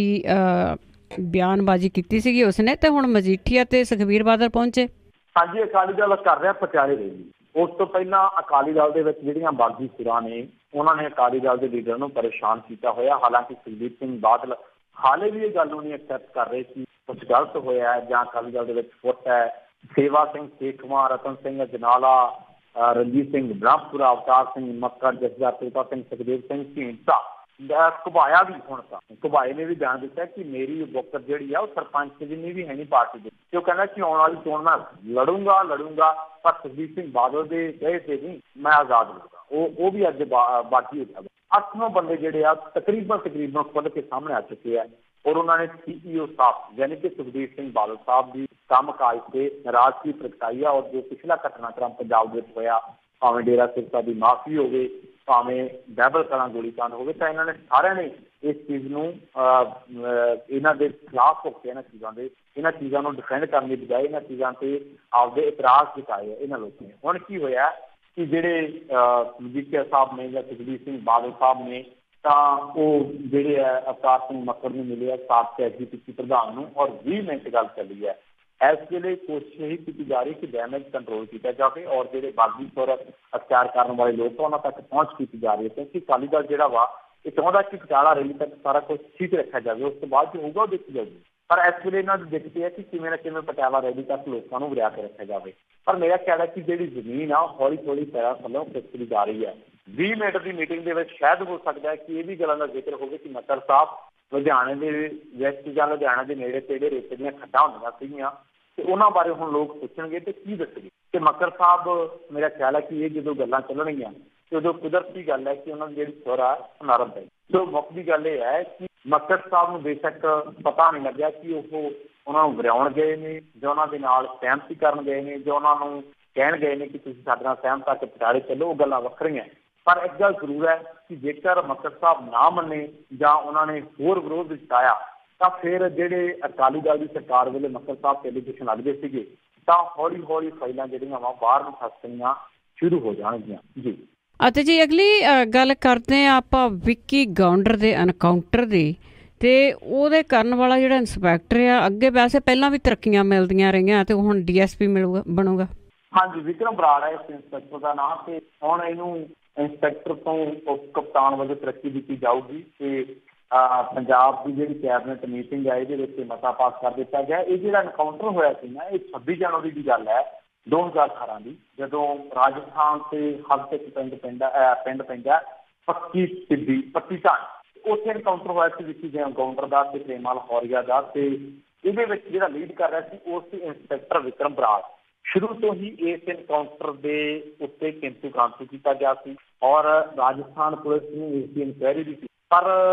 ਬਿਆਨਬਾਜ਼ੀ ਕੀਤੀ ਸੀਗੀ ਉਸਨੇ, ਤੇ ਹੁਣ ਮਜੀਠੀਆ ਤੇ ਸੁਖਬੀਰ ਬਾਦਲ ਪਹੁੰਚੇ। ਹਾਂਜੀ, ਅਕਾਲੀ ਦਲ ਕਰ ਰਿਹਾ ਪਟਿਆਲੇ ਰੈਲੀ। ਉਸ ਤੋਂ ਪਹਿਲਾਂ ਅਕਾਲੀ ਦਲ ਦੇ ਵਿੱਚ ਜਿਹੜੀਆਂ ਬਾਗੀ ਸੁਰਾਂ ਨੇ ਉਹਨਾਂ ਨੇ ਅਕਾਲੀ ਦਲ ਦੇ ਲੀਡਰ ਨੂੰ ਪਰੇਸ਼ਾਨ ਕੀਤਾ ਹੋਇਆ। ਹਾਲਾਂਕਿ ਸੁਖਬੀਰ ਸਿੰਘ ਬਾਦਲ ਹਾਲੇ ਵੀ ਇਹ ਗੱਲ ਨੂੰ ਨਹੀਂ ਐਕਸੈਪਟ ਕਰ ਰਹੇ ਕਿ ਕੁਝ ਗਲਤ ਹੋਇਆ ਹੈ ਜਾਂ ਅਕਾਲੀ ਦਲ ਦੇ ਵਿੱਚ ਫੁੱਟ ਹੈ। ਸੇਵਾ ਸਿੰਘ ਸੇਖਵਾਂ, ਰਤਨ ਸਿੰਘ ਅਜਨਾਲਾ, ਰਣਜੀਤ ਸਿੰਘ ਬ੍ਰਹਮਪੁਰਾ, ਅਵਤਾਰ ਸਿੰਘ ਮੱਕੜ, ਜਸਦਾਰ ਤੋਤਾ ਸਿੰਘ, ਸੁਖਦੇਵ ਸਿੰਘ ਢੀਂਡਸਾ, ਘੁਬਾਇਆ ਵੀ। ਹੁਣ ਤਾਂ ਘੁਬਾਏ ਨੇ ਵੀ ਬਿਆਨ ਦਿੱਤਾ ਕਿ ਮੇਰੀ ਬੁੱਕਰ ਜਿਹੜੀ ਆ ਉਹ ਸਰਪੰਚ ਜਿੰਨੀ ਵੀ ਹੈ ਨਹੀਂ ਪਾਰਟੀ ਦੇ, ਤੇ ਉਹ ਕਹਿੰਦਾ ਕਿ ਆਉਣ ਵਾਲੀ ਚੋਣ ਮੈਂ ਲੜੂੰਗਾ ਪਰ ਸੁਖਬੀਰ ਸਿੰਘ ਬਾਦਲ ਦੇ ਕਹੇ ਤੇ ਨਹੀਂ, ਮੈਂ ਆਜ਼ਾਦ ਲੜੂੰਗਾ। ਉਹ ਵੀ ਅੱਜ ਬਾਕੀ ਹੋ ਜਾਵੇ। 8-9 ਬੰਦੇ ਜਿਹੜੇ ਆ ਤਕਰੀਬਨ ਖੁੱਲ੍ਹ ਕੇ ਸਾਹਮਣੇ ਆ ਚੁੱਕੇ ਆ। ਔਰ ਉਹਨਾਂ ਨੇ CEO ਸਾਹਿਬ ਯਾਨੀ ਕਿ ਸੁਖਬੀਰ ਸਿੰਘ ਬਾਦਲ ਸਾਹਿਬ ਦੀ ਕੰਮਕਾਜ ਤੇ ਨਾਰਾਜ਼ਗੀ ਪ੍ਰਗਟਾਈ ਆ। ਔਰ ਜੋ ਪਿਛਲਾ ਘਟਨਾਕ੍ਰਮ ਪੰਜਾਬ ਦੇ ਵਿੱਚ ਹੋਇਆ, ਭਾਵੇਂ ਡੇਰਾ ਸਿਰਸਾ ਦੀ ਮਾਫੀ ਹੋਵੇ, ਭਾਵੇਂ ਬਹਿਬਲ ਕਲਾਂ ਗੋਲੀਕਾਂਡ ਹੋਵੇ, ਤਾਂ ਇਹਨਾਂ ਨੇ ਸਾਰਿਆਂ ਨੇ ਇਸ ਚੀਜ਼ ਨੂੰ ਇਹਨਾਂ ਦੇ ਖਿਲਾਫ ਭੁਗਤੇ। ਇਹਨਾਂ ਚੀਜ਼ਾਂ ਨੂੰ ਡਿਫੈਂਡ ਕਰਨ ਦੀ ਬਜਾਏ ਇਹਨਾਂ ਚੀਜ਼ਾਂ ਤੇ ਆਪਦੇ ਇਤਰਾਜ਼ ਜਤਾਏ ਆ ਇਹਨਾਂ ਲੋਕਾਂ ਨੇ। ਹੁਣ ਕੀ ਹੋਇਆ ਕਿ ਜਿਹੜੇ ਮਜੀਠੀਆ ਸਾਹਿਬ ਨੇ ਜਾਂ ਸੁਖਬੀਰ ਸਿੰਘ ਬਾਦਲ ਸਾਹਿਬ ਨੇ, ਤਾਂ ਉਹ ਜਿਹੜੇ ਹੈ ਅਵਤਾਰ ਸਿੰਘ ਮੱਕੜ ਨੂੰ ਮਿਲੇ ਆ, ਸਾਬਕਾ SGPC ਪ੍ਰਧਾਨ ਨੂੰ, ਔਰ 20 ਮਿੰਟ ਗੱਲ ਚੱਲੀ ਹੈ। ਇਸ ਵੇਲੇ ਕੋਸ਼ਿਸ਼ ਇਹੀ ਕੀਤੀ ਜਾ ਰਹੀ ਕਿ ਡੈਮੇਜ ਕੰਟਰੋਲ ਕੀਤਾ ਜਾਵੇ ਔਰ ਜਿਹੜੇ ਬਾਗੀ ਸੁਰ ਅਖਤਿਆਰ ਕਰਨ ਵਾਲੇ ਲੋਕ ਉਹਨਾਂ ਤੱਕ ਪਹੁੰਚ ਕੀਤੀ ਜਾ ਰਹੀ ਹੈ। ਕਿਉਂਕਿ ਅਕਾਲੀ ਦਲ ਜਿਹੜਾ ਵਾ ਇਹ ਚਾਹੁੰਦਾ ਕਿ ਪਟਿਆਲਾ ਰੈਲੀ ਤੱਕ ਸਾਰਾ ਕੁਝ ਠੀਕ ਰੱਖਿਆ ਜਾਵੇ, ਉਸ ਤੋਂ ਬਾਅਦ ਜੋ ਹੋਊਗਾ ਉਹ ਦੇਖੀ ਜਾਊਗੀ। ਪਰ ਇਸ ਵੇਲੇ ਇਹਨਾਂ ਦੀ ਦਿੱਕਤ ਹੈ ਕਿ ਕਿਵੇਂ ਨਾ ਕਿਵੇਂ ਪਟਿਆਲਾ ਰੈਲੀ ਤੱਕ ਲੋਕਾਂ ਨੂੰ ਵਰਿਆ ਕੇ ਰੱਖਿਆ ਜਾਵੇ। ਪਰ ਮੇਰਾ ਖਿਆਲ ਹੈ ਕਿ ਜਿਹੜੀ ਜ਼ਮੀਨ ਆ ਉਹ ਹੌਲੀ ਪੈਰਾਂ ਥੱਲੋਂ ਖਿਸਕਦੀ ਜਾ ਰਹੀ ਹੈ। 20 ਮਿੰਟ ਦੀ ਮੀਟਿੰਗ ਦੇ ਵਿੱਚ ਸ਼ਾਇਦ ਹੋ ਸਕਦਾ ਹੈ ਕਿ ਇਹ ਵੀ ਗੱਲਾਂ ਦਾ ਜ਼ਿਕਰ ਹੋਵੇ ਕਿ ਮੱਕੜ ਸਾਹਿਬ ਲੁਧਿਆਣੇ ਦੇ ਵਿੱਚ ਜਾਂ ਲੁਧਿਆਣੇ ਦੇ ਨੇੜੇ ਤੇੜੇ ਰੇਤੇ ਦੀਆਂ ਖੱਡਾਂ ਹੁੰਦੀਆਂ ਸੀਗੀਆਂ, ਤੇ ਉਹਨਾਂ ਬਾਰੇ ਹੁਣ ਲੋਕ ਪੁੱਛਣਗੇ ਤੇ ਕੀ ਦੱਸਣਗੇ। ਤੇ ਮੱਕੜ ਸਾਹਿਬ, ਮੇਰਾ ਖਿਆਲ ਹੈ ਕਿ ਇਹ ਜਦੋਂ ਗੱਲਾਂ ਚੱਲਣਗੀਆਂ ਤੇ ਉਦੋਂ ਕੁਦਰਤੀ ਗੱਲ ਹੈ ਕਿ ਉਹਨਾਂ ਦੀ ਜਿਹੜੀ ਸੁਰ ਆ ਨਰਮ ਪਈ। ਸੋ ਮੁੱਖ ਦੀ ਗੱਲ ਇਹ ਹੈ ਕਿ ਮੱਕੜ ਸਾਹਿਬ ਨੂੰ ਬੇਸ਼ੱਕ ਪਤਾ ਨਹੀਂ ਲੱਗਿਆ ਕਿ ਉਹ ਉਹਨਾਂ ਨੂੰ ਵਰਿਆਉਣ ਗਏ ਨੇ ਜਾਂ ਉਹਨਾਂ ਦੇ ਨਾਲ ਸਹਿਮਤੀ ਕਰਨ ਗਏ ਨੇ ਜਾਂ ਉਹਨਾਂ ਨੂੰ ਕਹਿਣ ਗਏ ਨੇ ਕਿ ਤੁਸੀਂ ਸਾਡੇ ਨਾਲ ਸਹਿਮਤ ਆ ਕੇ ਪਟਿਆਲੇ ਚੱਲੋ, ਉਹ ਗੱਲਾਂ ਵੱਖਰੀਆਂ। ਪਰ ਇੱਕ ਗੱਲ ਜ਼ਰੂਰ ਹੈ ਕਿ ਜੇਕਰ ਮੱਕੜ ਸਾਹਿਬ ਨਾ ਮੰਨੇ ਜਾਂ ਉਹਨਾਂ ਨੇ ਹੋਰ ਵਿਰੋਧ ਜਤਾਇਆ ਤਾਂ ਫਿਰ ਜਿਹੜੇ ਅਕਾਲੀ ਦਲ ਦੀ ਸਰਕਾਰ ਵੇਲੇ ਮੱਕੜ ਸਾਹਿਬ ਐਲੀਗੇਸ਼ਨ ਲੱਗਦੇ ਸੀਗੇ ਤਾਂ ਹੌਲੀ ਫਾਈਲਾਂ ਜਿਹੜੀਆਂ ਵਾ ਬਾਹਰ ਨੂੰ ਖਸਕਣੀਆਂ ਸ਼ੁਰੂ ਹੋ ਜਾਣਗੀਆਂ। ਜੀ ਅਤੇ ਜੀ ਅਗਲੀ ਗੱਲ ਕਰਦੇ ਹਾਂ ਆਪਾਂ ਵਿੱਕੀ ਗੌਂਡਰ ਦੇ ਐਨਕਾਊਂਟਰ ਦੀ, ਤੇ ਉਹਦੇ ਕਰਨ ਵਾਲਾ ਜਿਹੜਾ ਇੰਸਪੈਕਟਰ ਆ, ਅੱਗੇ ਵੈਸੇ ਪਹਿਲਾਂ ਵੀ ਤਰੱਕੀਆਂ ਮਿਲਦੀਆਂ ਰਹੀਆਂ ਤੇ ਹੁਣ DSP ਬਣੂਗਾ। ਹਾਂਜੀ, ਵਿਕਰਮ ਬਰਾੜ ਹੈ ਇਸ ਇੰਸਪੈਕਟਰ ਦਾ ਨਾਮ, ਤੇ ਹੁਣ ਇਹਨੂੰ ਇੰਸਪੈਕਟਰ ਤੋਂ ਉਪ ਕਪਤਾਨ ਵਜੋਂ ਤਰੱਕੀ ਦਿੱਤੀ ਜਾਊਗੀ। ਤੇ ਪੰਜਾਬ ਦੀ ਜਿਹੜੀ ਕੈਬਨਿਟ ਮੀਟਿੰਗ ਹੈ ਇਹਦੇ ਵਿੱਚ ਮਤਾ ਪਾਸ ਕਰ ਦਿੱਤਾ ਗਿਆ। ਇਹ ਜਿਹੜਾ ਐਨਕਾਊਂਟਰ ਹੋਇਆ ਸੀ ਨਾ, ਇਹ 26 ਜਨਵਰੀ ਦੀ ਗੱਲ ਹੈ 2018 ਦੀ, ਜਦੋਂ ਰਾਜਸਥਾਨ ਤੇ ਹਲਕੇ ਪਿੰਡ ਪੈਂਦਾ ਪੱਕੀ ਢਾਂਡ, ਉੱਥੇ ਐਨਕਾਊਂਟਰ ਹੋਇਆ ਸੀ ਵਿੱਕੀ ਗੌਂਡਰ ਦਾ ਤੇ ਪ੍ਰੇਮਾਲ ਹੌਰੀਆ ਦਾ। ਤੇ ਇਹਦੇ ਵਿੱਚ ਜਿਹੜਾ ਲੀਡ ਕਰ ਰਿਹਾ ਸੀ ਉਹ ਸੀ ਇੰਸਪੈਕਟਰ ਵਿਕਰਮ ਬਰਾੜ। ਸ਼ੁਰੂ ਤੋਂ ਹੀ ਇਸ ਐਨਕਾਊਂਟਰ ਦੇ ਉੱਤੇ ਕਿੰਤੂ ਪ੍ਰਾਂਤੂ ਕੀਤਾ ਗਿਆ ਸੀ ਔਰ ਰਾਜਸਥਾਨ ਪੁਲਿਸ ਨੇ ਇਸ ਦੀ ਇਨਕੁਆਇਰੀ ਵੀ ਕੀਤੀ। ਪਰ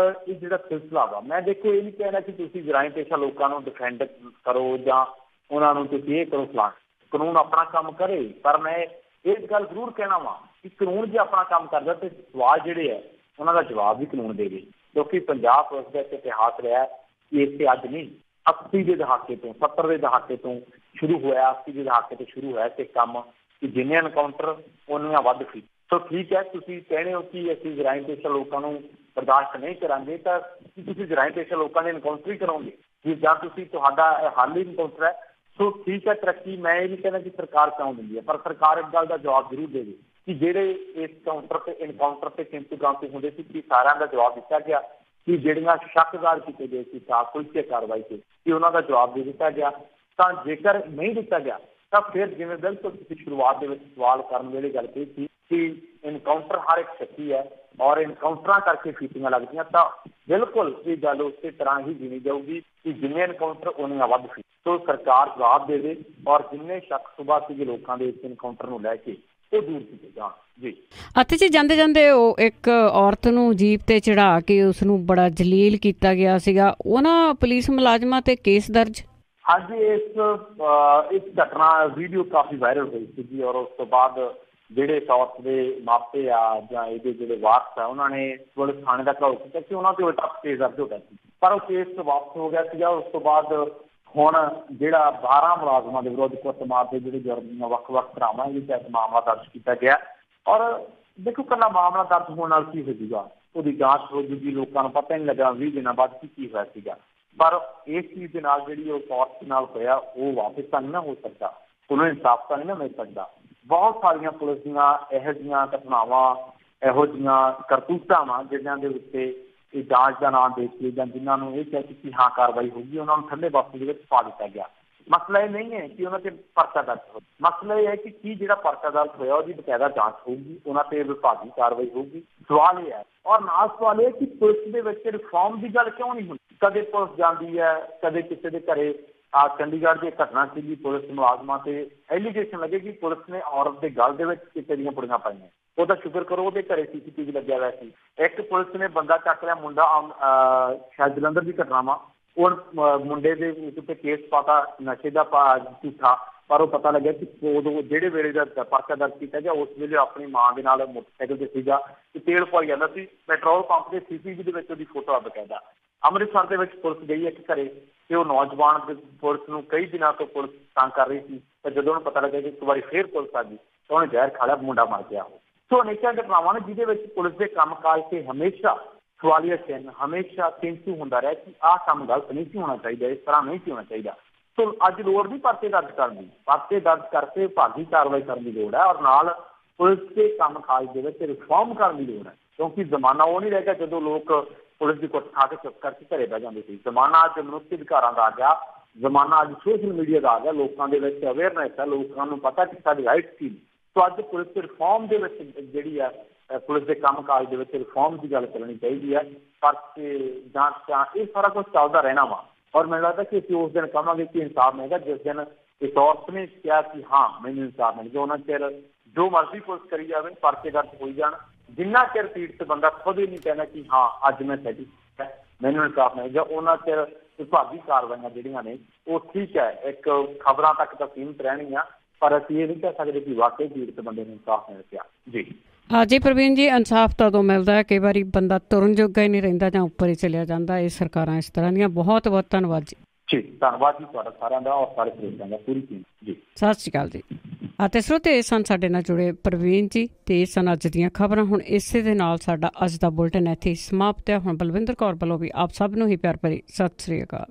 ਇਹ ਜਿਹੜਾ ਸਿਲਸਿਲਾ ਵਾ, ਮੈਂ ਦੇਖੋ ਇਹ ਨਹੀਂ ਕਹਿਣਾ ਕਿ ਤੁਸੀਂ ਜਰਾਇਮ ਪੇਸ਼ਾ ਲੋਕਾਂ ਨੂੰ ਡਿਫੈਂਡ ਕਰੋ ਜਾਂ ਉਹਨਾਂ ਨੂੰ ਤੁਸੀਂ ਇਹ ਕਰੋ ਫਲਾਣ, ਕਾਨੂੰਨ ਆਪਣਾ ਕੰਮ ਕਰੇ। ਪਰ ਮੈਂ ਇਹ ਗੱਲ ਜ਼ਰੂਰ ਕਹਿਣਾ ਵਾ ਕਿ ਕਾਨੂੰਨ ਜੇ ਆਪਣਾ ਕੰਮ ਕਰਦਾ ਤੇ ਸਵਾਲ ਜਿਹੜੇ ਹੈ ਉਹਨਾਂ ਦਾ ਜਵਾਬ ਵੀ ਕਾਨੂੰਨ ਦੇਵੇ। ਕਿਉਂਕਿ ਪੰਜਾਬ ਪੁਲਿਸ ਦਾ ਇੱਕ ਇਤਿਹਾਸ ਰਿਹਾ ਕਿ ਇੱਥੇ ਅੱਜ ਨਹੀਂ, 80 ਦੇ ਦਹਾਕੇ ਤੋਂ 70 ਦੇ ਦਹਾਕੇ ਤੋਂ ਸ਼ੁਰੂ ਹੋਇਆ, 80 ਦੇ ਦਹਾਕੇ ਤੋਂ ਸ਼ੁਰੂ ਹੋਇਆ ਤੇ ਕੰਮ ਕਿ ਜਿੰਨੇ ਐਨਕਾਊਂਟਰ ਉਹਨੀਆਂ ਵੱਧ ਸੀ। ਸੋ ਠੀਕ ਹੈ, ਤੁਸੀਂ ਕਹਿੰਦੇ ਹੋ ਕਿ ਅਸੀਂ ਜਰਾਇਮ ਪੇਸ਼ਾ ਲੋਕਾਂ ਨੂੰ ਬਰਦਾਸ਼ਤ ਨਹੀਂ ਕਰਾਂਗੇ, ਤਾਂ ਤੁਸੀਂ ਜਰਾਇਮ ਪੇਸ਼ਾ ਲੋਕਾਂ ਦੇ ਐਨਕਾਊਂਟਰ ਹੀ ਕਰੋਗੇ। ਜੀ ਜਾਂ ਤੁਸੀਂ ਤੁਹਾਡਾ ਹੱਲ ਹੀ ਇਨਕਾਊਂਟਰ ਹੈ। ਸੋ ਠੀਕ ਹੈ, ਤਰੱਕੀ ਮੈਂ ਇਹ ਨਹੀਂ ਕਹਿੰਦਾ ਕਿ ਸਰਕਾਰ ਕਿਉਂ ਦਿੰਦੀ ਹੈ, ਪਰ ਸਰਕਾਰ ਇਸ ਗੱਲ ਦਾ ਜਵਾਬ ਜ਼ਰੂਰ ਦੇਵੇ ਕਿ ਜਿਹੜੇ ਇਸ ਇਨਕਾਊਂਟਰ ਤੇ ਕਿੰਤੂ ਪ੍ਰਾਂਤੀ ਹੁੰਦੇ ਸੀ ਕਿ ਸਾਰਿਆਂ ਦਾ ਜਵਾਬ ਦਿੱਤਾ ਗਿਆ, ਕਿ ਜਿਹੜੀਆਂ ਸ਼ੱਕਦਾਰ ਕੀਤੇ ਗਏ ਸੀ ਪੁਲਿਸ ਦੀ ਕਾਰਵਾਈ ਤੇ ਕਿ ਉਹਨਾਂ ਦਾ ਜਵਾਬ ਦੇ ਦਿੱਤਾ ਗਿਆ। ਤਾਂ ਜੇਕਰ ਨਹੀਂ ਦਿੱਤਾ ਗਿਆ ਤਾਂ ਫਿਰ ਜਿਵੇਂ ਬਿਲਕੁਲ ਤੁਸੀਂ ਸ਼ੁਰੂਆਤ ਦੇ ਵਿੱਚ ਸਵਾਲ ਕਰਨ ਵੇਲੇ ਗੱਲ ਕਹੀ ਸੀ ਕਿ ਇਨਕਾਊਂਟਰ ਹਰ ਇੱਕ ਸ਼ੱਕੀ ਹੈ ਔਰ ਇਨਕਾਊਂਟਰਾਂ ਕਰਕੇ ਫੀਤੀਆਂ ਲੱਗਦੀਆਂ, ਤਾਂ ਬਿਲਕੁਲ ਇਹ ਗੱਲ ਉਸੇ ਤਰ੍ਹਾਂ ਹੀ ਗਿਣੀ ਜਾਊਗੀ ਕਿ ਜਿੰਨੇ ਇਨਕਾਊਂਟਰ ਉਨੀਆਂ ਵੱਧ ਸੀ। ਸੋ ਸਰਕਾਰ ਜਵਾਬ ਦੇਵੇ ਔਰ ਜਿੰਨੇ ਸ਼ੱਕ ਸੁਭਾ ਸੀਗੇ ਲੋਕਾਂ ਦੇ ਇਸ ਇਨਕਾਊਂਟਰ ਨੂੰ ਲੈ ਕੇ ਉਹ ਦੂਰ ਕੀਤੇ ਜਾਣ। ਜੀ ਅਤੇ ਜੀ ਜਾਂਦੇ ਜਾਂਦੇ ਉਹ ਇੱਕ ਔਰਤ ਨੂੰ ਜੀਪ ਤੇ ਚੜਾ ਕੇ ਉਸ ਨੂੰ ਬੜਾ ਜਲੀਲ ਕੀਤਾ ਗਿਆ ਸੀਗਾ, ਉਹਨਾਂ ਪੁਲਿਸ ਮੁਲਾਜ਼ਮਾਂ ਤੇ ਕੇਸ ਦਰਜ। ਹਾਂਜੀ, ਇਸ ਘਟਨਾ ਵੀਡੀਓ ਕਾਫੀ ਵਾਇਰਲ ਹੋਈ ਸੀਗੀ ਔਰ ਉਸ ਤੋਂ ਬਾਅਦ ਜਿਹੜੇ ਇਸ ਔਰਤ ਦੇ ਮਾਪੇ ਆ ਜਾਂ ਇਹਦੇ ਜਿਹੜੇ ਵਾਰਸ ਆ ਉਹਨਾਂ ਨੇ ਪੁਲਿਸ ਥਾਣੇ ਦਾ ਘਿਰਾਓ ਕੀਤਾ ਕਿ ਉਹਨਾਂ ਤੇ ਉਲਟਾ ਕੇਸ ਦਰਜ ਹੋ ਗਿਆ ਸੀ, ਪਰ ਉਹ ਕੇਸ ਵਾਪਸ ਹੋ ਗਿਆ ਸੀਗਾ। ਉਸ ਤੋਂ ਬਾਅਦ ਹੁਣ ਜਿਹੜਾ 12 ਮੁਲਾਜ਼ਮਾਂ ਦੇ ਵਿਰੁੱਧ ਕੁੱਟਮਾਰ ਦੇ ਜਿਹੜੇ ਜੁਰਮ ਵੱਖ-ਵੱਖ ਧਾਰਾਵਾਂ ਇਹਦੇ ਤਹਿਤ ਮਾਮਲਾ ਦਰਜ ਕੀਤਾ ਗਿਆ। ਔਰ ਦੇਖੋ, ਇਕੱਲਾ ਮਾਮਲਾ ਦਰਜ ਹੋਣ ਨਾਲ ਕੀ ਹੋ ਜੂਗਾ, ਉਹਦੀ ਜਾਂਚ ਹੋ ਜੂਗੀ, ਲੋਕਾਂ ਨੂੰ ਪਤਾ ਨਹੀਂ ਲੱਗਾ 20 ਦਿਨਾਂ ਬਾਅਦ ਕੀ ਹੋਇਆ ਸੀਗਾ। ਪਰ ਇਸ ਚੀਜ਼ ਦੇ ਨਾਲ ਜਿਹੜੀ ਉਹ ਔਰਤ ਨਾਲ ਹੋਇਆ ਉਹ ਵਾਪਸ ਤਾਂ ਨਹੀਂ ਨਾ ਹੋ ਸਕਦਾ, ਉਹਨੂੰ ਇਨਸਾਫ ਤਾਂ ਨਹੀਂ ਨਾ ਮਿਲ ਸਕਦਾ। ਬਹੁਤ ਸਾਰੀਆਂ ਪੁਲਿਸ ਦੀਆਂ ਇਹੋ ਜਿਹੀਆਂ ਘਟਨਾਵਾਂ, ਇਹੋ ਜਿਹੀਆਂ ਕਰਤੂਤਾਂ ਵਾ ਜਿਹਨਾਂ ਦੇ ਉੱਤੇ ਇਹ ਜਾਂਚ ਦਾ ਨਾਮ ਦੇ ਕੇ ਜਾਂ ਜਿਨ੍ਹਾਂ ਨੂੰ ਇਹ ਕਹਿ ਕਿ ਹਾਂ ਕਾਰਵਾਈ ਹੋਊਗੀ, ਉਹਨਾਂ ਨੂੰ ਠੰਡੇ ਬਸਤੇ ਦੇ ਵਿੱਚ ਪਾ ਦਿੱਤਾ ਗਿਆ। ਮਸਲਾ ਇਹ ਨਹੀਂ ਹੈ ਕਿ ਉਹਨਾਂ ਤੇ ਪਰਚਾ ਦਰਜ ਹੋਵੇ, ਮਸਲਾ ਇਹ ਹੈ ਕਿ ਕੀ ਜਿਹੜਾ ਪਰਚਾ ਦਰਜ ਹੋਇਆ ਉਹਦੀ ਬਕਾਇਦਾ ਜਾਂਚ ਹੋਊਗੀ, ਉਹਨਾਂ ਤੇ ਵਿਭਾਗੀ ਕਾਰਵਾਈ ਹੋਊਗੀ। ਸਵਾਲ ਇਹ ਹੈ ਔਰ ਨਾਲ ਸਵਾਲ ਇਹ ਕਿ ਪੁਲਿਸ ਦੇ ਵਿੱਚ ਰਿਫਾਰਮ ਦੀ ਗੱਲ ਕਿਉਂ ਨਹੀਂ ਹੁੰਦੀ। ਕਦੇ ਪੁਲਿਸ ਜਾਂਦੀ ਹੈ, ਕਦੇ ਕਿਸੇ ਦੇ ਘਰੇ ਚੰਡੀਗੜ੍ਹ ਦੀ ਘਟਨਾ ਸੀਗੀ, ਪੁਲਿਸ ਮੁਲਾਜ਼ਮਾਂ ਤੇ ਐਲੀਗੇਸ਼ਨ ਲੱਗੇ ਕਿ ਪੁਲਿਸ ਨੇ ਔਰਤ ਦੇ ਗਲ ਦੇ ਵਿੱਚ ਕਿਸੇ ਦੀਆਂ ਪੁੜੀਆਂ ਪਾਈਆਂ। ਉਹਦਾ ਸ਼ੁਕਰ ਕਰੋ ਉਹਦੇ ਘਰੇ CCTV ਲੱਗਿਆ ਹੋਇਆ ਸੀ। ਇੱਕ ਪੁਲਿਸ ਨੇ ਬੰਦਾ ਚੱਕ ਲਿਆ, ਮੁੰਡਾ ਸ਼ਾਇਦ ਜਲੰਧਰ ਦੀ ਘਟਨਾ ਵਾ, ਉਹ ਮੁੰਡੇ ਦੇ ਉੱਤੇ ਕੇਸ ਪਾਤਾ ਨਸ਼ੇ ਦਾ ਝੂਠਾ, ਪਰ ਉਹ ਪਤਾ ਲੱਗਿਆ ਕਿ ਉਦੋਂ ਜਿਹੜੇ ਵੇਲੇ ਦਾ ਪਰਚਾ ਦਰਜ ਕੀਤਾ ਗਿਆ ਉਸ ਵੇਲੇ ਆਪਣੀ ਮਾਂ ਦੇ ਨਾਲ ਮੋਟਰਸਾਈਕਲ ਤੇ ਸੀਗਾ ਤੇ ਤੇਲ ਪਵਾਈ ਜਾਂਦਾ ਸੀ। ਪੈਟਰੋਲ ਪੰਪ ਦੇ CCTV ਦੇ ਵਿੱਚ ਉਹਦੀ ਫੋਟੋ ਬਕਾਇਦਾ। ਅੰਮ੍ਰਿਤਸਰ ਦੇ ਵਿੱਚ ਪੁਲਿਸ ਗਈ ਇੱਕ ਘਰੇ ਤੇ ਉਹ ਨੌਜਵਾਨ ਪੁਲਿਸ ਨੂੰ ਕਈ ਦਿਨਾਂ ਤੋਂ ਪੁਲਿਸ ਤੰਗ ਕਰ ਰਹੀ ਸੀ, ਤੇ ਜਦੋਂ ਉਹਨੂੰ ਪਤਾ ਲੱਗਿਆ ਕਿ ਇੱਕ ਵਾਰੀ ਫੇਰ ਪੁਲਿਸ ਆ ਗਈ ਤਾਂ ਉਹਨੇ ਜ਼ਹਿਰ ਖਾ ਲਿਆ, ਮੁੰਡਾ ਮਰ ਗਿਆ। ਸੋ ਅਨੇਕਾਂ ਘਟਨਾਵਾਂ ਨੇ ਜਿਹਦੇ ਵਿੱਚ ਪੁਲਿਸ ਦੇ ਕੰਮਕਾਜ ਤੇ ਹਮੇਸ਼ਾ ਸਵਾਲੀਆ ਚਿੰਨ੍ਹ, ਹਮੇਸ਼ਾ ਕਿੰਤੂ ਹੁੰਦਾ ਰਿਹਾ ਕਿ ਆਹ ਕੰਮ ਗਲਤ ਨਹੀਂ ਸੀ ਹੋਣਾ ਚਾਹੀਦਾ, ਇਸ ਤਰ੍ਹਾਂ ਨਹੀਂ ਸੀ ਹੋਣਾ ਚਾਹੀਦਾ। ਸੋ ਅੱਜ ਲੋੜ ਨਹੀਂ ਪਰਚੇ ਦਰਜ ਕਰਨ ਦੀ, ਪਰਚੇ ਦਰਜ ਕਰਕੇ ਵਿਭਾਗੀ ਕਾਰਵਾਈ ਕਰਨ ਦੀ ਲੋੜ ਹੈ ਔਰ ਨਾਲ ਪੁਲਿਸ ਦੇ ਕੰਮਕਾਜ ਦੇ ਵਿੱਚ ਰਿਫਾਰਮ ਕਰਨ ਦੀ ਲੋੜ ਹੈ, ਕਿਉਂਕਿ ਜ਼ਮਾਨਾ ਉਹ ਨਹੀਂ ਰਹਿ ਗਿਆ ਜਦੋਂ ਲੋਕ ਪੁਲਿਸ ਦੀ ਕੁੱਟ ਖਾ ਕੇ ਚੁੱਪ ਕਰਕੇ ਘਰੇ ਬਹਿ ਜਾਂਦੇ ਸੀ। ਜ਼ਮਾਨਾ ਅੱਜ ਮਨੁੱਖੀ ਅਧਿਕਾਰਾਂ ਦਾ ਆ ਗਿਆ, ਜ਼ਮਾਨਾ ਅੱਜ ਸੋਸ਼ਲ ਮੀਡੀਆ ਦਾ ਆ ਗਿਆ, ਲੋਕਾਂ ਦੇ ਵਿੱਚ ਅਵੇਅਰਨੈਸ ਹੈ, ਲੋਕਾਂ ਨੂੰ ਪਤਾ ਕਿ ਸਾਡੀ ਰਾਈਟਸ ਕੀ। ਸੋ ਅੱਜ ਪੁਲਿਸ ਦੇ ਰਿਫਾਰਮ ਦੇ ਵਿੱਚ ਜਿਹੜੀ ਹੈ ਪੁਲਿਸ ਦੇ ਕੰਮਕਾਜ ਦੇ ਵਿੱਚ ਰਿਫਾਰਮ ਦੀ ਗੱਲ ਚੱਲਣੀ ਚਾਹੀਦੀ ਹੈ। ਪਰਚੇ, ਜਾਂਚਾਂ, ਇਹ ਸਾਰਾ ਕੁਛ ਚੱਲਦਾ ਰਹਿਣਾ ਵਾ ਔਰ ਮੈਨੂੰ ਲੱਗਦਾ ਕਿ ਅਸੀਂ ਉਸ ਦਿਨ ਕਹਾਂਗੇ ਕਿ ਇਨਸਾਫ ਮਿਲੇਗਾ ਜਿਸ ਦਿਨ ਇਸ ਔਰਤ ਨੇ ਕਿਹਾ ਕਿ ਹਾਂ ਮੈਨੂੰ ਇਨਸਾਫ ਮਿਲ ਗਿਆ। ਉਹਨਾਂ ਚਿਰ ਜੋ ਮਰਜ਼ੀ ਪੁਲਿਸ ਕਰੀ ਜਾਵੇ, ਪਰਚੇ ਦਰਜ ਹੋਈ ਜਾਣ, ਜਿੰਨਾ ਚਿਰ ਪੀੜਤ ਬੰਦਾ ਖੁਦ ਹੀ ਨਹੀਂ ਕਹਿੰਦਾ ਕਿ ਹਾਂ ਅੱਜ ਮੈਂ ਸੈਟੀਸਫਾਈ ਮੈਨੂੰ ਇਨਸਾਫ ਮਿਲ ਗਿਆ, ਉਹਨਾਂ ਚਿਰ ਵਿਭਾਗੀ ਕਾਰਵਾਈਆਂ ਜਿਹੜੀਆਂ ਨੇ ਉਹ ਠੀਕ ਹੈ, ਇੱਕ ਖਬਰਾਂ ਤੱਕ ਤਾਂ ਸੀਮਿਤ ਰਹਿਣਗੀਆਂ, ਪਰ ਅਸੀਂ ਇਹ ਨਹੀਂ ਕਹਿ ਸਕਦੇ ਕਿ ਵਾਕਈ ਪੀੜਤ ਬੰਦੇ ਨੂੰ ਇਨਸਾਫ ਮਿਲ ਗਿਆ। ਜੀ ਜੀ ਪ੍ਰਵੀਨ ਜੀ, ਇਨਸਾਫ ਤਾਂ ਉਦੋਂ ਮਿਲਦਾ ਹੈ, ਕਈ ਵਾਰੀ ਬੰਦਾ ਤੁਰਨ ਜੋਗਾ ਹੀ ਨਹੀਂ ਰਹਿੰਦਾ ਜਾਂ ਉੱਪਰ ਹੀ ਚਲਿਆ ਜਾਂਦਾ। ਇਹ ਸਰਕਾਰਾਂ ਇਸ ਤਰ੍ਹਾਂ ਦੀਆਂ। ਬਹੁਤ ਬਹੁਤ ਧੰਨਵਾਦ ਜੀ। ਜੀ ਧੰਨਵਾਦ ਜੀ ਤੁਹਾਡਾ ਸਾਰਿਆਂ ਦਾ ਔਰ ਸਾਰੇ ਸਰੋਤਿਆਂ ਦਾ ਪੂਰੀ ਟੀਮ। ਜੀ ਸਤਿ ਸ਼੍ਰੀ ਅਕਾਲ ਜੀ। ਅਤੇ ਸਰੋਤੇ ਸਨ ਸਾਡੇ ਨਾਲ ਜੁੜੇ ਪ੍ਰਵੀਨ ਜੀ ਤੇ ਇਹ ਸਨ ਅੱਜ ਦੀਆਂ ਖਬਰਾਂ। ਹੁਣ ਇਸੇ ਦੇ ਨਾਲ ਸਾਡਾ ਅੱਜ ਦਾ ਬੁਲਟਨ ਇੱਥੇ ਸਮਾਪਤ ਹੈ। ਹੁਣ ਬਲਵਿੰਦਰ ਕੌਰ ਵੱਲੋਂ ਵੀ ਆਪ ਸਭ ਨੂੰ ਹੀ ਪਿਆਰ ਭਰੀ ਸਤਿ ਸ਼੍ਰੀ ਅਕਾਲ।